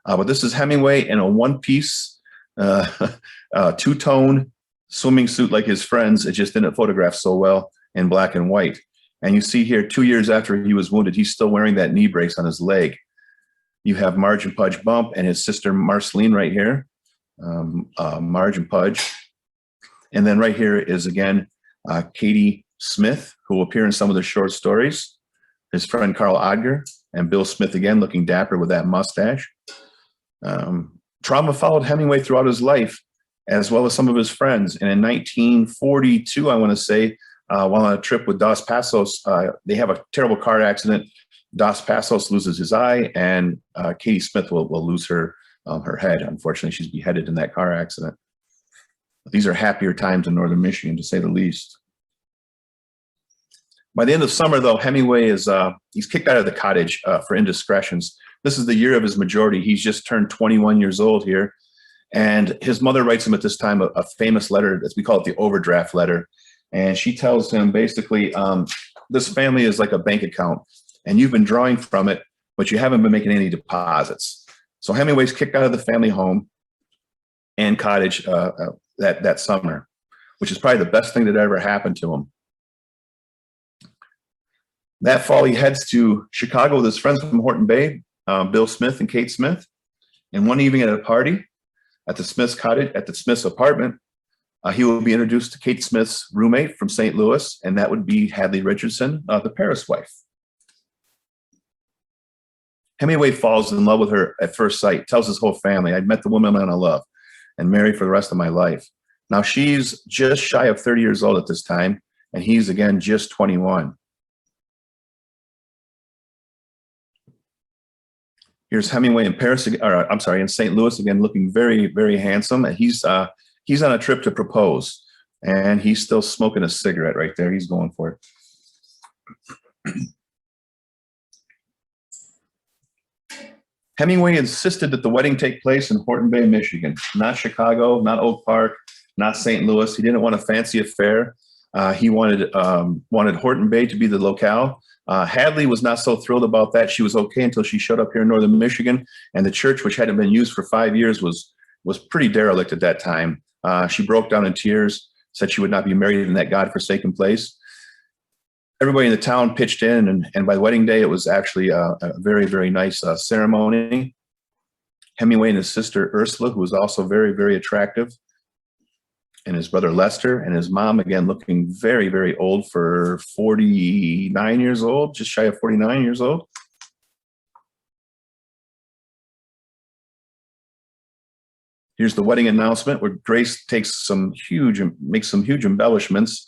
But this is Hemingway in a one-piece, two-tone swimming suit like his friends. It just didn't photograph so well in black and white. And you see here, 2 years after he was wounded, he's still wearing that knee brace on his leg. You have Marge and Pudge Bump and his sister Marceline right here, Marge and Pudge. And then right here is, again, Katie Smith, who will appear in some of the short stories, his friend Carl Odger, and Bill Smith, again, looking dapper with that mustache. Trauma followed Hemingway throughout his life, as well as some of his friends. And in 1942, I want to say, while on a trip with Dos Passos, they have a terrible car accident. Dos Passos loses his eye, and Katie Smith will lose her head. Unfortunately, she's beheaded in that car accident. But these are happier times in Northern Michigan, to say the least. By the end of summer, though, Hemingway he's kicked out of the cottage for indiscretions. This is the year of his majority. He's just turned 21 years old here. And his mother writes him at this time a famous letter, as we call it, the Overdraft Letter. And she tells him basically, this family is like a bank account, and you've been drawing from it, but you haven't been making any deposits. So Hemingway's kicked out of the family home and cottage that summer, which is probably the best thing that ever happened to him. That fall, he heads to Chicago with his friends from Horton Bay, Bill Smith and Kate Smith. And one evening at a party at the Smith's cottage, at the Smith's apartment, he will be introduced to Kate Smith's roommate from St. Louis, and that would be Hadley Richardson, the Paris wife. Hemingway falls in love with her at first sight, tells his whole family, "I'd met the woman I love and married for the rest of my life." Now, she's just shy of 30 years old at this time, and he's, again, just 21. Here's Hemingway in Paris, or I'm sorry, in St. Louis, again, looking very, very handsome. And he's on a trip to propose, and he's still smoking a cigarette right there. He's going for it. Hemingway insisted that the wedding take place in Horton Bay, Michigan, not Chicago, not Oak Park, not St. Louis. He didn't want a fancy affair. He wanted Horton Bay to be the locale. Hadley was not so thrilled about that. She was okay until she showed up here in Northern Michigan, and the church, which hadn't been used for 5 years, was pretty derelict at that time. She broke down in tears, said she would not be married in that godforsaken place. Everybody in the town pitched in, and by wedding day, it was actually a very, very nice ceremony. Hemingway and his sister Ursula, who was also very, very attractive, and his brother Lester, and his mom, again, looking very, very old for 49 years old, just shy of 49 years old. Here's the wedding announcement where Grace makes some huge embellishments.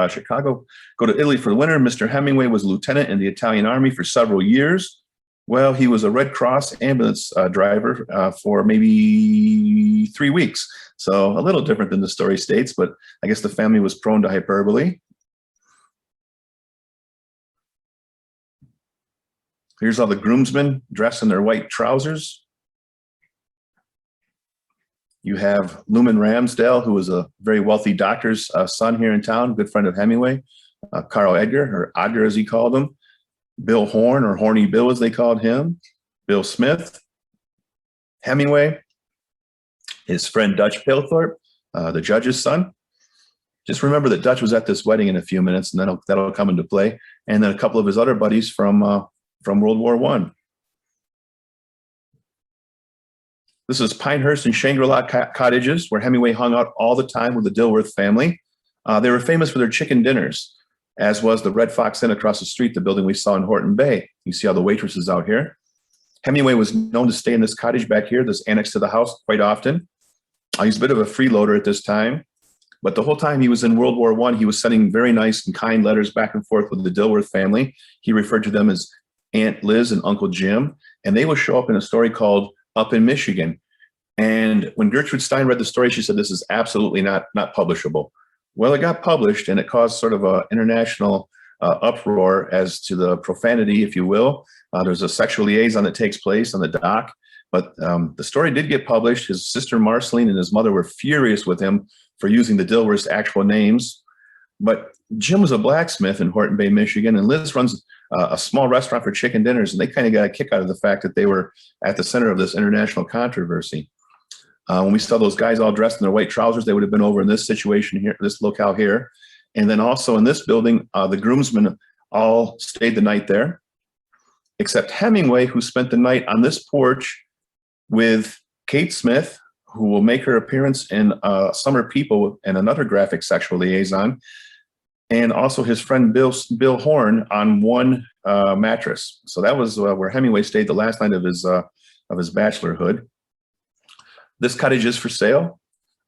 Chicago, go to Italy for the winter. Mr. Hemingway was lieutenant in the Italian Army for several years. Well, he was a Red Cross ambulance driver for maybe 3 weeks. So a little different than the story states, but I guess the family was prone to hyperbole. Here's all the groomsmen dressed in their white trousers. You have Luman Ramsdale, who was a very wealthy doctor's son here in town, good friend of Hemingway. Carl Edgar, or Odger as he called him. Bill Horn, or Horny Bill as they called him. Bill Smith. Hemingway. His friend Dutch Pilthorpe, the judge's son. Just remember that Dutch was at this wedding in a few minutes, and that'll come into play. And then a couple of his other buddies from World War I. This is Pinehurst and Shangri-La cottages, where Hemingway hung out all the time with the Dilworth family. They were famous for their chicken dinners, as was the Red Fox Inn across the street, the building we saw in Horton Bay. You see all the waitresses out here. Hemingway was known to stay in this cottage back here, this annex to the house, quite often. He's a bit of a freeloader at this time, but the whole time he was in World War I, he was sending very nice and kind letters back and forth with the Dilworth family. He referred to them as Aunt Liz and Uncle Jim, and they would show up in a story called Up in Michigan. And when Gertrude Stein read the story, she said, this is absolutely not publishable. Well, it got published, and it caused sort of an international uproar as to the profanity, if you will. There's a sexual liaison that takes place on the dock, but the story did get published. His sister Marceline and his mother were furious with him for using the Dilworth's actual names. But Jim was a blacksmith in Horton Bay, Michigan, and Liz runs a small restaurant for chicken dinners, and they kind of got a kick out of the fact that they were at the center of this international controversy. When we saw those guys all dressed in their white trousers, they would have been over in this situation here, this locale here. And then also in this building, the groomsmen all stayed the night there, except Hemingway, who spent the night on this porch with Kate Smith, who will make her appearance in Summer People and another graphic sexual liaison, and also his friend Bill Horn on one mattress. So that was where Hemingway stayed the last night of his bachelorhood. This cottage is for sale.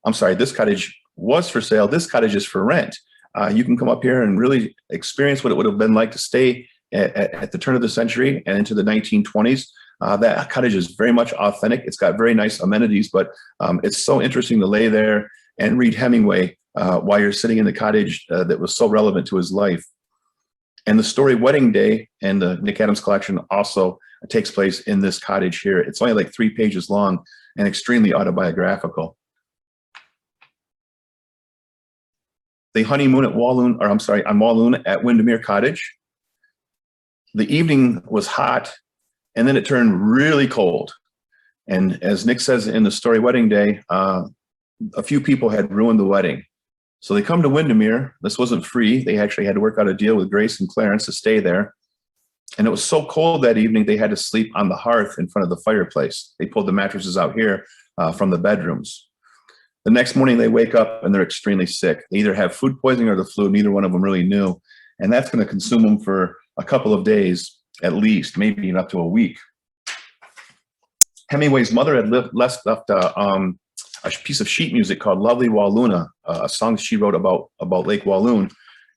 I'm sorry, this cottage was for sale. This cottage is for rent. You can come up here and really experience what it would have been like to stay at the turn of the century and into the 1920s. That cottage is very much authentic. It's got very nice amenities, but it's so interesting to lay there and read Hemingway while you're sitting in the cottage that was so relevant to his life. And the story Wedding Day and the Nick Adams collection also takes place in this cottage here. It's only like 3 pages long and extremely autobiographical. They honeymoon at Walloon, or I'm sorry, on Walloon at Windermere Cottage. The evening was hot, and then it turned really cold. And as Nick says in the story Wedding Day, a few people had ruined the wedding. So they come to Windermere. This wasn't free. They actually had to work out a deal with Grace and Clarence to stay there. And it was so cold that evening, they had to sleep on the hearth in front of the fireplace. They pulled the mattresses out here from the bedrooms. The next morning, they wake up and they're extremely sick. They either have food poisoning or the flu. Neither one of them really knew. And that's going to consume them for a couple of days, at least, maybe even up to a week. Hemingway's mother had left a piece of sheet music called Lovely Walloona, a song she wrote about Lake Walloon.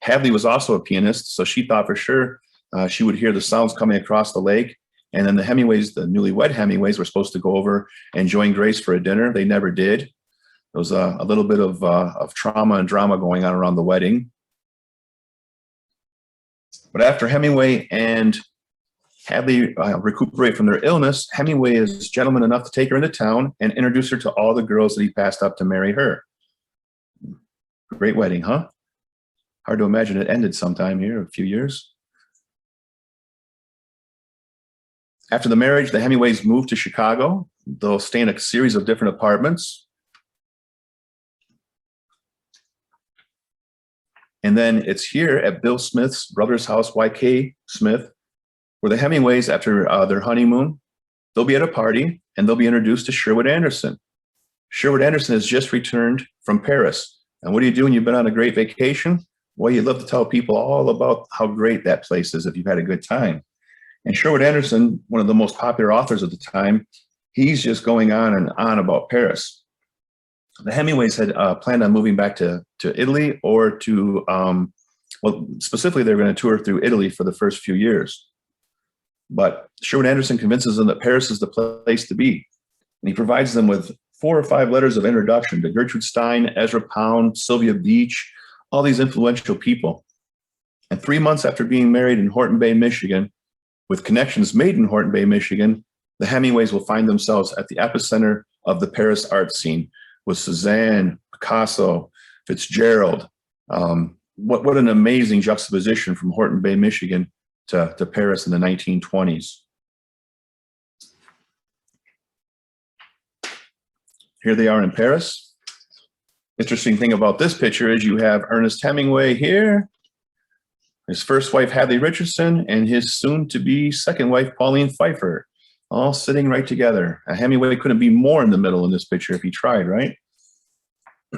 Hadley was also a pianist, so she thought for sure she would hear the sounds coming across the lake. And then the Hemingways, the newlywed Hemingways, were supposed to go over and join Grace for a dinner. They never did. There was a little bit of trauma and drama going on around the wedding. But after Hemingway and Hadley recuperate from their illness, Hemingway is gentleman enough to take her into town and introduce her to all the girls that he passed up to marry her. Great wedding, huh? Hard to imagine it ended sometime here, a few years. After the marriage, the Hemingways moved to Chicago. They'll stay in a series of different apartments. And then it's here at Bill Smith's brother's house, Y.K. Smith, where the Hemingways, after their honeymoon, they'll be at a party and they'll be introduced to Sherwood Anderson. Sherwood Anderson has just returned from Paris. And what do you do when you've been on a great vacation? Well, you'd love to tell people all about how great that place is if you've had a good time. And Sherwood Anderson, one of the most popular authors of the time, he's just going on and on about Paris. The Hemingways had planned on moving back to Italy or to, well, specifically they're going to tour through Italy for the first few years. But Sherwood Anderson convinces them that Paris is the place to be. And he provides them with 4 or 5 letters of introduction to Gertrude Stein, Ezra Pound, Sylvia Beach, all these influential people. And 3 months after being married in Horton Bay, Michigan, with connections made in Horton Bay, Michigan, the Hemingways will find themselves at the epicenter of the Paris art scene with Cézanne, Picasso, Fitzgerald. What an amazing juxtaposition from Horton Bay, Michigan to Paris in the 1920s. Here they are in Paris. Interesting thing about this picture is you have Ernest Hemingway here, his first wife, Hadley Richardson, and his soon-to-be second wife, Pauline Pfeiffer, all sitting right together. Hemingway couldn't be more in the middle in this picture if he tried, right?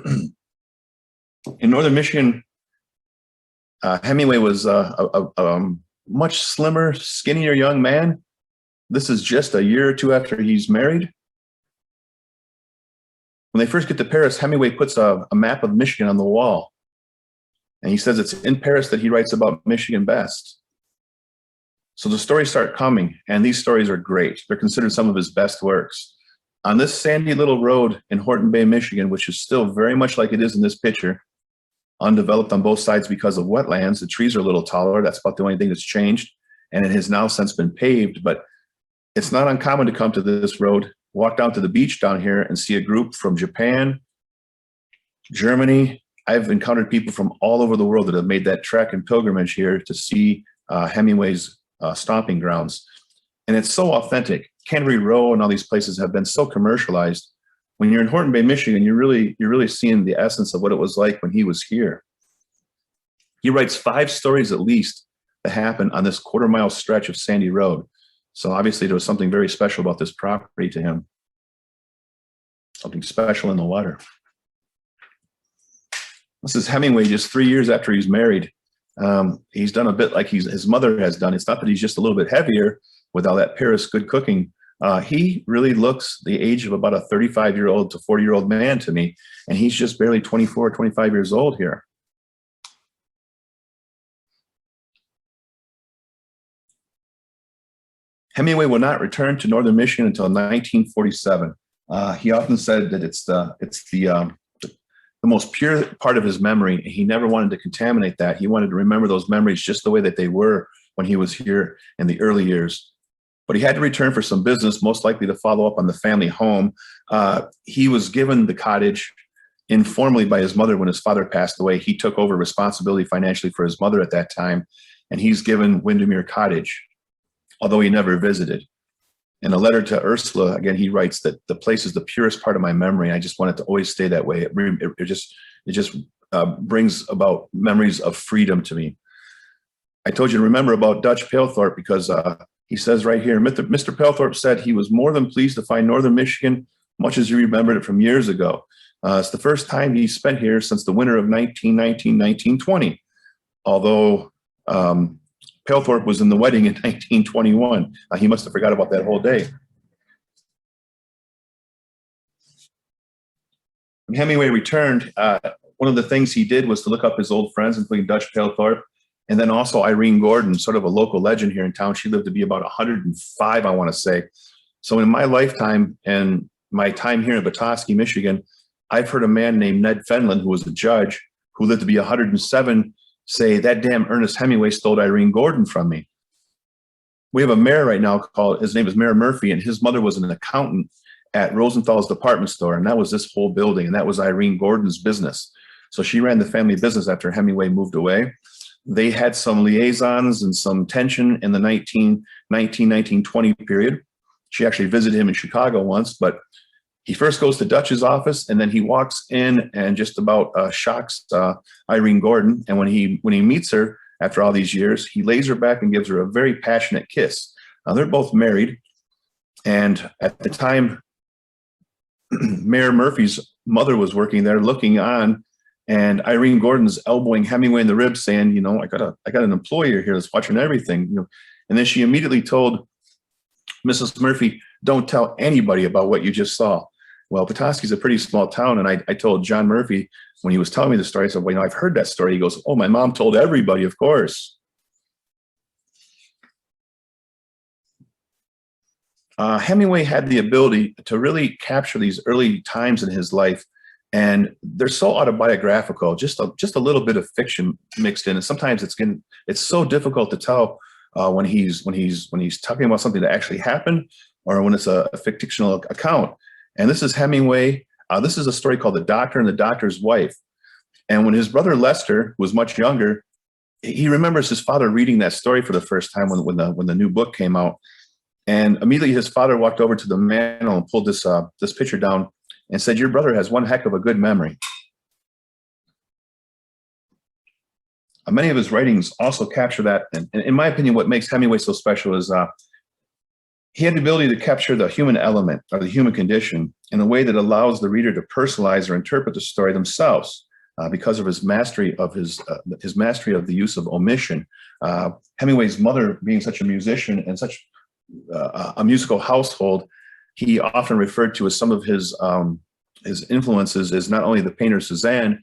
In northern Michigan, Hemingway was a much slimmer, skinnier young man. This is just a year or two after he's married. When they first get to Paris, Hemingway puts a map of Michigan on the wall. And he says it's in Paris that he writes about Michigan best. So the stories start coming, and these stories are great. They're considered some of his best works. On this sandy little road in Horton Bay, Michigan, which is still very much like it is in this picture, undeveloped on both sides because of wetlands. The trees are a little taller. That's about the only thing that's changed. And it has now since been paved, but it's not uncommon to come to this road, walk down to the beach down here and see a group from Japan, Germany. I've encountered people from all over the world that have made that trek and pilgrimage here to see Hemingway's stomping grounds. And it's so authentic. Canterbury Row and all these places have been so commercialized. When you're in Horton Bay, Michigan, you're really seeing the essence of what it was like when he was here. He writes 5 stories at least that happen on this quarter-mile stretch of sandy road. So obviously there was something very special about this property to him. Something special in the water. This is Hemingway just 3 years after he's married. He's done a bit like his mother has done. It's not that he's just a little bit heavier with all that Paris good cooking. He really looks the age of about a 35-year-old to 40-year-old man to me. And he's just barely 24, 25 years old here. Hemingway will not return to northern Michigan until 1947. He often said that it's the most pure part of his memory. He never wanted to contaminate that. He wanted to remember those memories just the way that they were when he was here in the early years. But he had to return for some business, most likely to follow up on the family home. He was given the cottage informally by his mother when his father passed away. He took over responsibility financially for his mother at that time, and he's given Windermere Cottage, although he never visited. In a letter to Ursula, again, he writes that the place is the purest part of my memory. I just want it to always stay that way. It just brings about memories of freedom to me. I told you to remember about Dutch Palethorpe because he says right here, Mr. Palethorpe said he was more than pleased to find northern Michigan, much as he remembered it from years ago. It's the first time he spent here since the winter of 1919-1920, although Palethorpe was in the wedding in 1921. He must have forgot about that whole day. When Hemingway returned, one of the things he did was to look up his old friends, including Dutch Palethorpe, and then also Irene Gordon, sort of a local legend here in town. She lived to be about 105, I want to say. So in my lifetime and my time here in Petoskey, Michigan, I've heard a man named Ned Fenlon, who was a judge, who lived to be 107, say, that damn Ernest Hemingway stole Irene Gordon from me. We have a mayor right now his name is Mayor Murphy, and his mother was an accountant at Rosenthal's department store, and that was this whole building, and that was Irene Gordon's business. So she ran the family business after Hemingway moved away. They had some liaisons and some tension in the 1920 period. She actually visited him in Chicago once, but he first goes to Dutch's office, and then he walks in and just about shocks Irene Gordon. And when he meets her after all these years, he lays her back and gives her a very passionate kiss. Now they're both married, and at the time, Mayor Murphy's mother was working there, looking on, and Irene Gordon's elbowing Hemingway in the ribs, saying, I got an employer here that's watching everything. And then she immediately told Mrs. Murphy, don't tell anybody about what you just saw. Well, Petoskey's a pretty small town, and I told John Murphy when he was telling me the story, I said, well, I've heard that story. He goes, oh, my mom told everybody, of course. Hemingway had the ability to really capture these early times in his life, and they're so autobiographical. Just a little bit of fiction mixed in, and sometimes it's so difficult to tell when he's talking about something that actually happened or when it's a fictional account. And this is Hemingway. This is a story called The Doctor and the Doctor's Wife. And when his brother Lester was much younger, he remembers his father reading that story for the first time when the new book came out. And immediately his father walked over to the mantel and pulled this picture down and said, "Your brother has one heck of a good memory." Many of his writings also capture that. And in my opinion, what makes Hemingway so special is he had the ability to capture the human element or the human condition in a way that allows the reader to personalize or interpret the story themselves because of his mastery of his mastery of the use of omission. Hemingway's mother being such a musician and such a musical household, he often referred to as some of his influences as not only the painter Cézanne,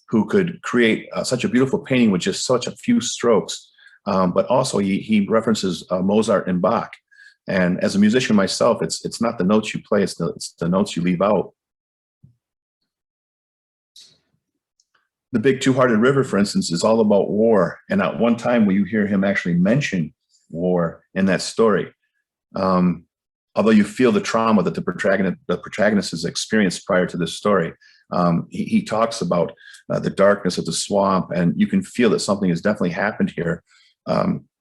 who could create such a beautiful painting with just such a few strokes, but also he references Mozart and Bach. And as a musician myself, it's not the notes you play, it's the notes you leave out. The Big Two-Hearted River, for instance, is all about war. And at one time will you hear him actually mention war in that story. Although you feel the trauma that the protagonist has experienced prior to this story. He talks about the darkness of the swamp, and you can feel that something has definitely happened here.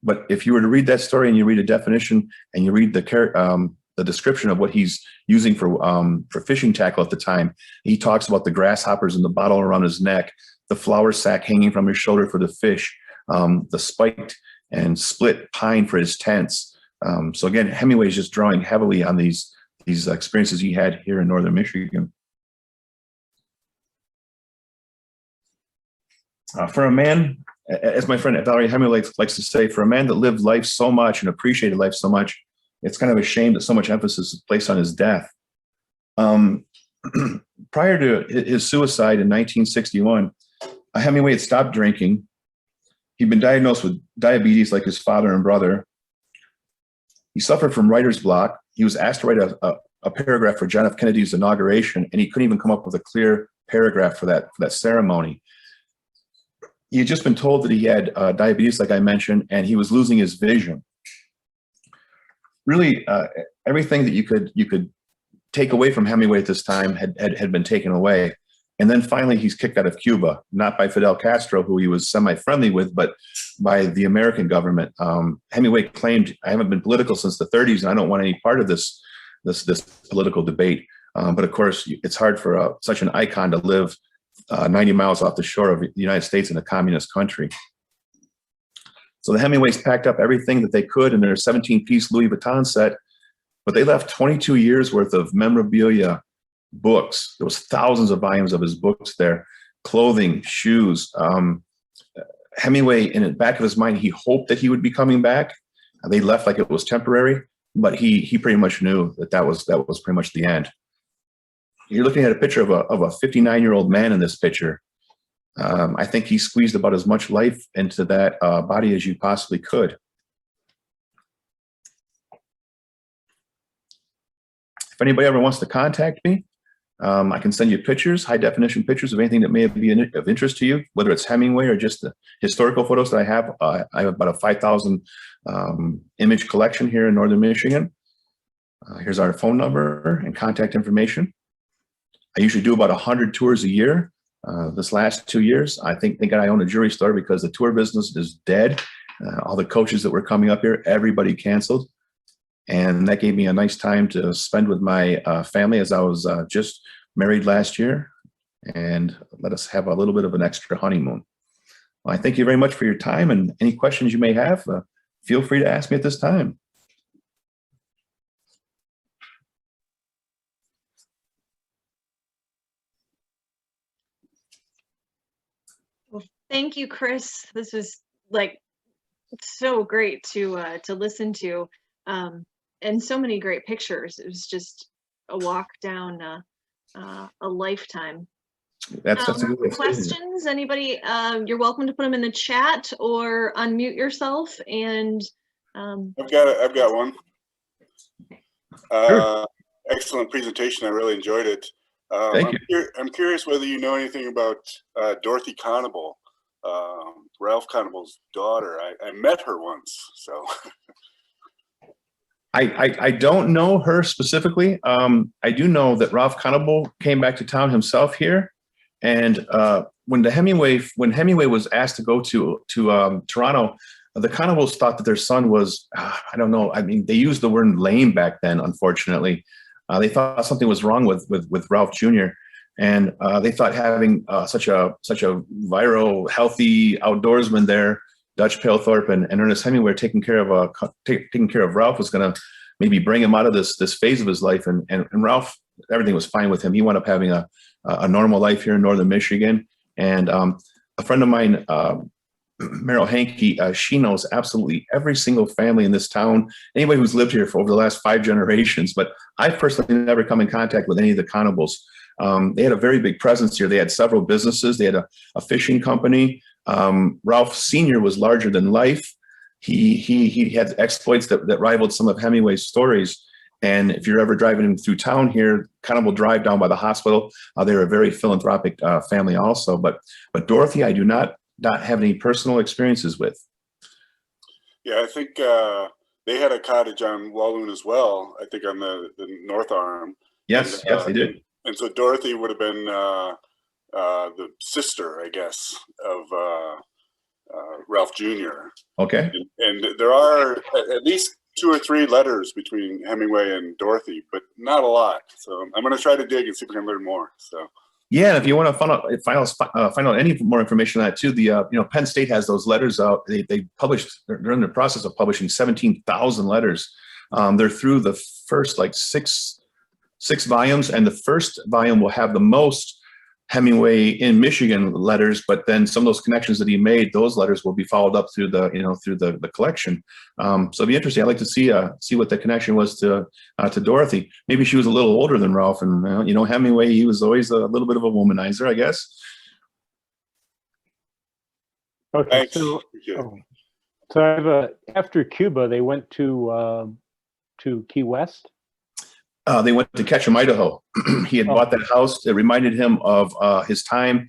But if you were to read that story and you read a definition and you read the description of what he's using for fishing tackle at the time, he talks about the grasshoppers in the bottle around his neck, the flour sack hanging from his shoulder for the fish, the spiked and split pine for his tents. So again, Hemingway is just drawing heavily on these experiences he had here in northern Michigan. For a man, as my friend Valerie Hemingway likes to say, for a man that lived life so much and appreciated life so much, it's kind of a shame that so much emphasis is placed on his death. Prior to his suicide in 1961, Hemingway had stopped drinking. He'd been diagnosed with diabetes like his father and brother. He suffered from writer's block. He was asked to write a paragraph for John F. Kennedy's inauguration, and he couldn't even come up with a clear paragraph for that ceremony. He had just been told that he had diabetes, like I mentioned, and he was losing his vision. Really, everything that you could take away from Hemingway at this time had been taken away. And then finally, he's kicked out of Cuba, not by Fidel Castro, who he was semi-friendly with, but by the American government. Hemingway claimed, "I haven't been political since the 30s, and I don't want any part of this political debate." But of course, it's hard for such an icon to live 90 miles off the shore of the United States in a communist country. So the Hemingways packed up everything that they could in their 17-piece Louis Vuitton set, but they left 22 years worth of memorabilia, books. There was thousands of volumes of his books there, clothing, shoes. Hemingway, in the back of his mind, he hoped that he would be coming back. They left like it was temporary, but he pretty much knew that was pretty much the end. You're looking at a picture of a 59-year-old man in this picture. I think he squeezed about as much life into that body as you possibly could. If anybody ever wants to contact me, I can send you pictures, high definition pictures of anything that may be of interest to you, whether it's Hemingway or just the historical photos that I have. I have about a 5,000 image collection here in northern Michigan. Here's our phone number and contact information. I usually do about 100 tours a year. This last 2 years, I think I own a jewelry store because the tour business is dead. All the coaches that were coming up here, everybody canceled. And that gave me a nice time to spend with my family, as I was just married last year, and let us have a little bit of an extra honeymoon. Well, I thank you very much for your time, and any questions you may have, feel free to ask me at this time. Well, thank you, Chris. This was like so great to listen to. And so many great pictures. It was just a walk down a lifetime. That's a good way to say it. Questions? Anybody? You're welcome to put them in the chat or unmute yourself. And I've got one. Sure. Excellent presentation. I really enjoyed it. Thank you. I'm curious whether you know anything about Dorothy Conable, Ralph Conable's daughter. I met her once, so. I don't know her specifically. I do know that Ralph Conable came back to town himself here, and when Hemingway was asked to go to Toronto, the Conables thought that their son was, I don't know. I mean, they used the word lame back then. Unfortunately, they thought something was wrong with Ralph Jr. And they thought having such a viral, healthy outdoorsman there, Dutch Palethorpe and Ernest Hemingway taking care of Ralph was going to maybe bring him out of this phase of his life. And Ralph, everything was fine with him. He wound up having a normal life here in northern Michigan. And a friend of mine, Meryl Hankey, she knows absolutely every single family in this town, anybody who's lived here for over the last 5 generations. But I personally never come in contact with any of the Conables. They had a very big presence here. They had several businesses. They had a fishing company. Ralph Sr. was larger than life. He had exploits that rivaled some of Hemingway's stories. And if you're ever driving through town here, Conable Drive down by the hospital, they're a very philanthropic family also. But Dorothy, I do not have any personal experiences with. Yeah, I think they had a cottage on Walloon as well. I think on the North Arm. Yes, yes, they did. And so Dorothy would have been the sister, I guess, of Ralph Jr. Okay. And there are at least 2 or 3 letters between Hemingway and Dorothy, but not a lot. So I'm going to try to dig and see if we can learn more. So. Yeah, and if you want to find out any more information on that too, the Penn State has those letters out. They're in the process of publishing 17,000 letters. They're through the first like six volumes, and the first volume will have the most Hemingway in Michigan letters, but then some of those connections that he made, those letters will be followed up through the collection. So it'd be interesting. I'd like to see what the connection was to Dorothy. Maybe she was a little older than Ralph, and Hemingway, he was always a little bit of a womanizer, I guess. Okay, so I have after Cuba, they went to Key West. They went to Ketchum, Idaho. He had bought that house. It reminded him of his time.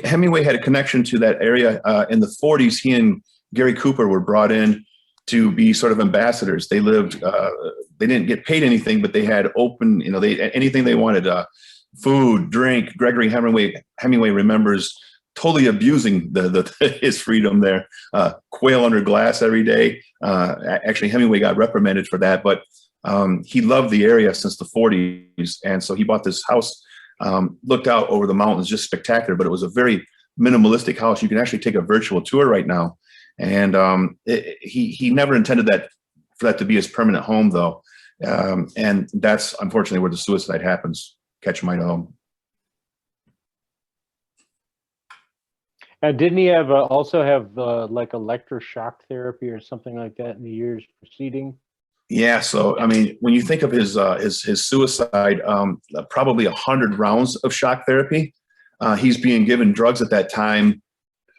Hemingway had a connection to that area. In the 40s, he and Gary Cooper were brought in to be sort of ambassadors. They lived, they didn't get paid anything, but they had open, anything they wanted, food, drink. Gregory Hemingway remembers totally abusing his freedom there. Quail under glass every day. Actually, Hemingway got reprimanded for that, but he loved the area since the 40s, and so he bought this house, looked out over the mountains, just spectacular, but it was a very minimalistic house. You can actually take a virtual tour right now, and he never intended for that to be his permanent home, though, and that's unfortunately where the suicide happens. Ketchum, Idaho. And didn't he also have like electroshock therapy or something like that in the years preceding? Yeah, so I mean, when you think of his suicide, probably 100 rounds of shock therapy. He's being given drugs at that time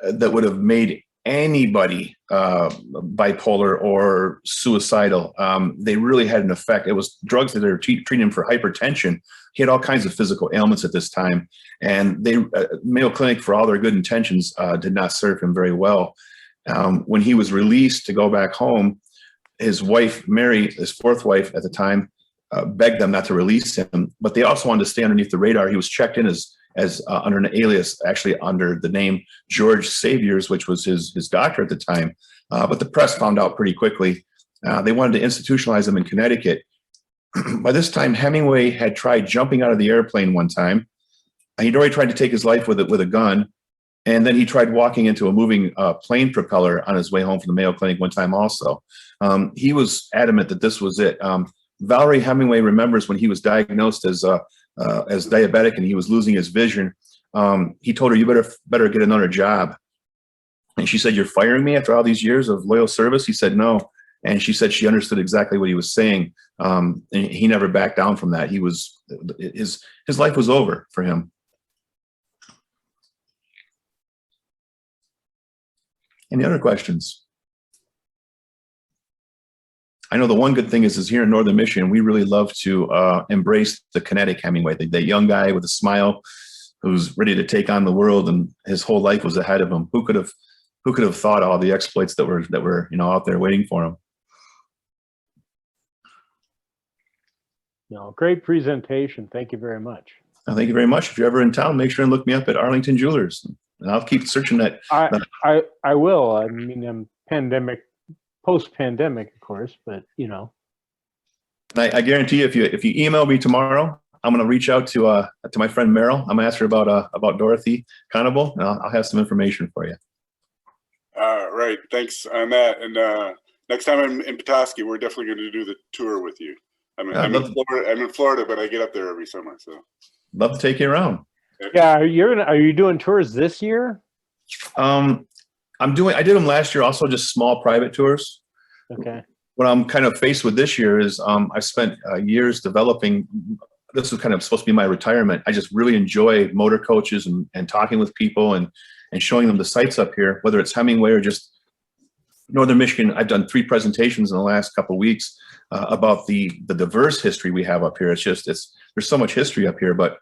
that would have made anybody bipolar or suicidal. They really had an effect. It was drugs that are treating him for hypertension. He had all kinds of physical ailments at this time, and Mayo Clinic, for all their good intentions, did not serve him very well. When he was released to go back home, his wife, Mary, his 4th wife at the time, begged them not to release him, but they also wanted to stay underneath the radar. He was checked in as under an alias, actually under the name George Saviors, which was his doctor at the time. But the press found out pretty quickly. They wanted to institutionalize him in Connecticut. By this time, Hemingway had tried jumping out of the airplane one time. He'd already tried to take his life with a gun. And then he tried walking into a moving plane propeller on his way home from the Mayo Clinic one time also. He was adamant that this was it. Valerie Hemingway remembers when he was diagnosed as diabetic and he was losing his vision. He told her, "You better get another job." And she said, "You're firing me after all these years of loyal service?" He said, "No." And she said she understood exactly what he was saying. And he never backed down from that. His life was over for him. Any other questions? I know the one good thing is here in Northern Michigan, we really love to embrace the kinetic Hemingway, the young guy with a smile who's ready to take on the world, and his whole life was ahead of him. Who could have thought all the exploits that were out there waiting for him? No, great presentation. Thank you very much. Thank you very much. If you're ever in town, make sure and look me up at Arlington Jewelers, and I'll keep searching that. I will. I mean, I'm post-pandemic, of course, but you know. I guarantee you, if you email me tomorrow, I'm going to reach out to my friend Meryl. I'm going to ask her about Dorothy Conable, and I'll have some information for you. Right. Thanks on that. And next time I'm in Petoskey, we're definitely going to do the tour with you. I'm in Florida, but I get up there every summer. So love to take you around. Yeah, are you doing tours this year? I did them last year, also just small private tours. Okay. What I'm kind of faced with this year is I spent years developing. This was kind of supposed to be my retirement. I just really enjoy motor coaches and talking with people and showing them the sites up here, whether it's Hemingway or just Northern Michigan. I've done 3 presentations in the last couple of weeks about the diverse history we have up here. There's so much history up here, but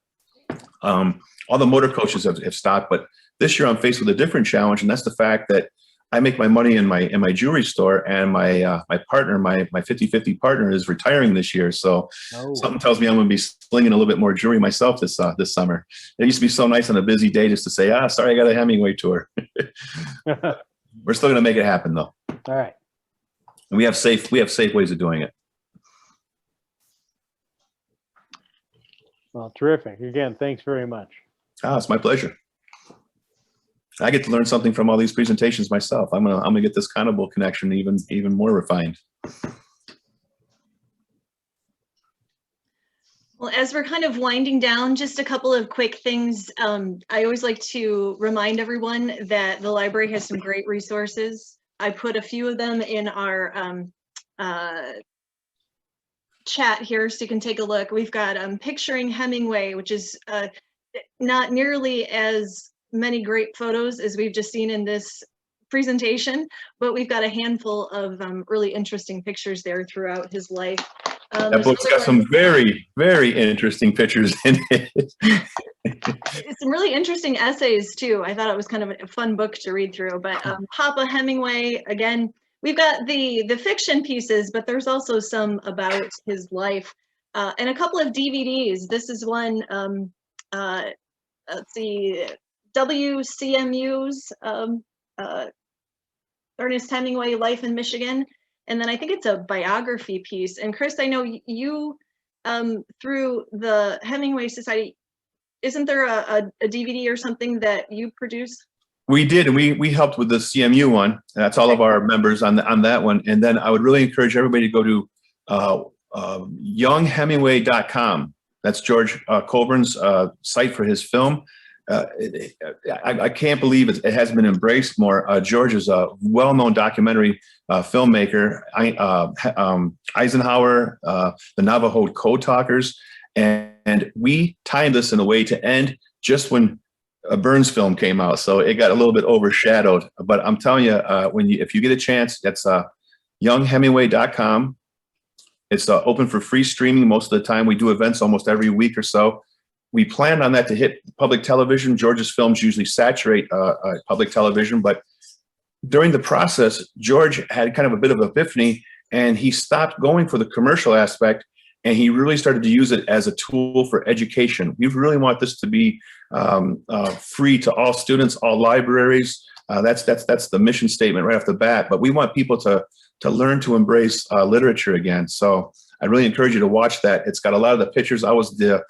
all the motor coaches have stopped. But this year I'm faced with a different challenge, and that's the fact that I make my money in my jewelry store, and my partner, my 50-50 partner, is retiring this year. So something tells me I'm going to be slinging a little bit more jewelry myself this summer. It used to be so nice on a busy day just to say, sorry, I got a Hemingway tour. We're still going to make it happen, though. All right. And we have safe ways of doing it. Well, terrific. Again, thanks very much. It's my pleasure. I get to learn something from all these presentations myself. I'm gonna get this Conable connection even more refined. Well, as we're kind of winding down, just a couple of quick things. I always like to remind everyone that the library has some great resources. I put a few of them in our chat here so you can take a look. We've got Picturing Hemingway, which is not nearly as many great photos as we've just seen in this presentation, but we've got a handful of really interesting pictures there throughout his life. That book's got some very, very interesting pictures in it. Some really interesting essays too. I thought it was kind of a fun book to read through, but Papa Hemingway, again, we've got the fiction pieces, but there's also some about his life, and a couple of DVDs. This is one, let's see, WCMU's Ernest Hemingway, Life in Michigan. And then I think it's a biography piece. And Chris, I know you, through the Hemingway Society, isn't there a DVD or something that you produce? We did, and we helped with the CMU one. That's all of our members on that one. And then I would really encourage everybody to go to younghemingway.com. That's George Colburn's site for his film. I can't believe it hasn't been embraced more. George is a well-known documentary filmmaker. Eisenhower, the Navajo Code Talkers, and we timed this in a way to end just when a Burns film came out, so it got a little bit overshadowed. But I'm telling you, if you get a chance, that's younghemingway.com. It's open for free streaming most of the time. We do events almost every week or so. We planned on that to hit public television. George's films usually saturate public television, but during the process, George had kind of a bit of an epiphany, and he stopped going for the commercial aspect, and he really started to use it as a tool for education. We really want this to be free to all students, all libraries. That's the mission statement right off the bat. But we want people to learn to embrace literature again. So I really encourage you to watch that. It's got a lot of the pictures. I was the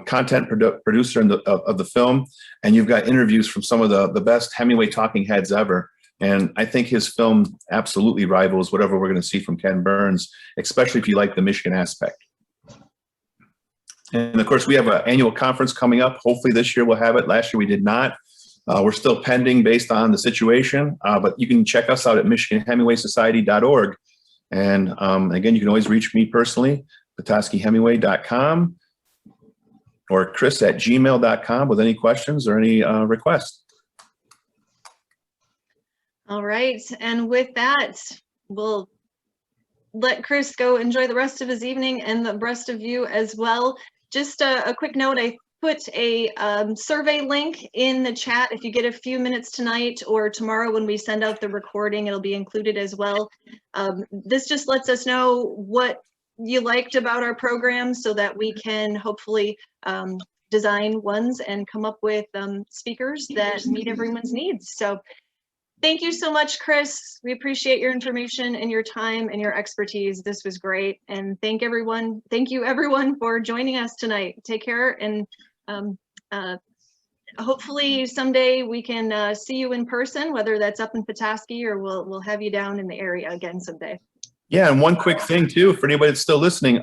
content producer of the film, and you've got interviews from some of the best Hemingway talking heads ever. And I think his film absolutely rivals whatever we're going to see from Ken Burns, especially if you like the Michigan aspect. And of course, we have an annual conference coming up. Hopefully this year we'll have it. Last year we did not. We're still pending based on the situation, but you can check us out at MichiganHemingwaySociety.org. And again, you can always reach me personally, PetoskeyHemingway.com. or chris@gmail.com with any questions or any requests. All right, and with that, we'll let Chris go enjoy the rest of his evening and the rest of you as well. Just a quick note, I put a survey link in the chat. If you get a few minutes tonight or tomorrow when we send out the recording, it'll be included as well. This just lets us know what you liked about our program so that we can hopefully design ones and come up with speakers that meet everyone's needs. So thank you so much, Chris. We appreciate your information and your time and your expertise. This was great. And thank you everyone for joining us tonight. Take care, and hopefully someday we can see you in person, whether that's up in Petoskey or we'll have you down in the area again someday. Yeah, and one quick thing too, for anybody that's still listening,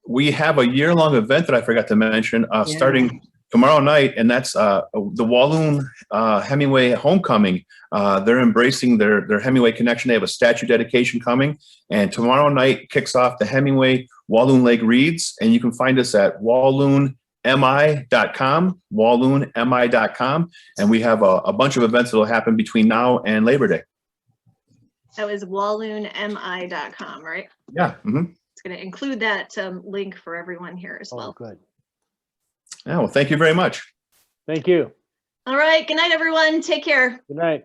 we have a year-long event that I forgot to mention, starting tomorrow night, and that's the Walloon Hemingway Homecoming. They're embracing their Hemingway connection. They have a statue dedication coming, and tomorrow night kicks off the Hemingway Walloon Lake Reads, and you can find us at walloonmi.com, walloonmi.com, and we have a bunch of events that will happen between now and Labor Day. That was walloonmi.com, right? Yeah. Mm-hmm. It's going to include that link for everyone here as well. Good. Yeah, well, thank you very much. Thank you. All right. Good night, everyone. Take care. Good night.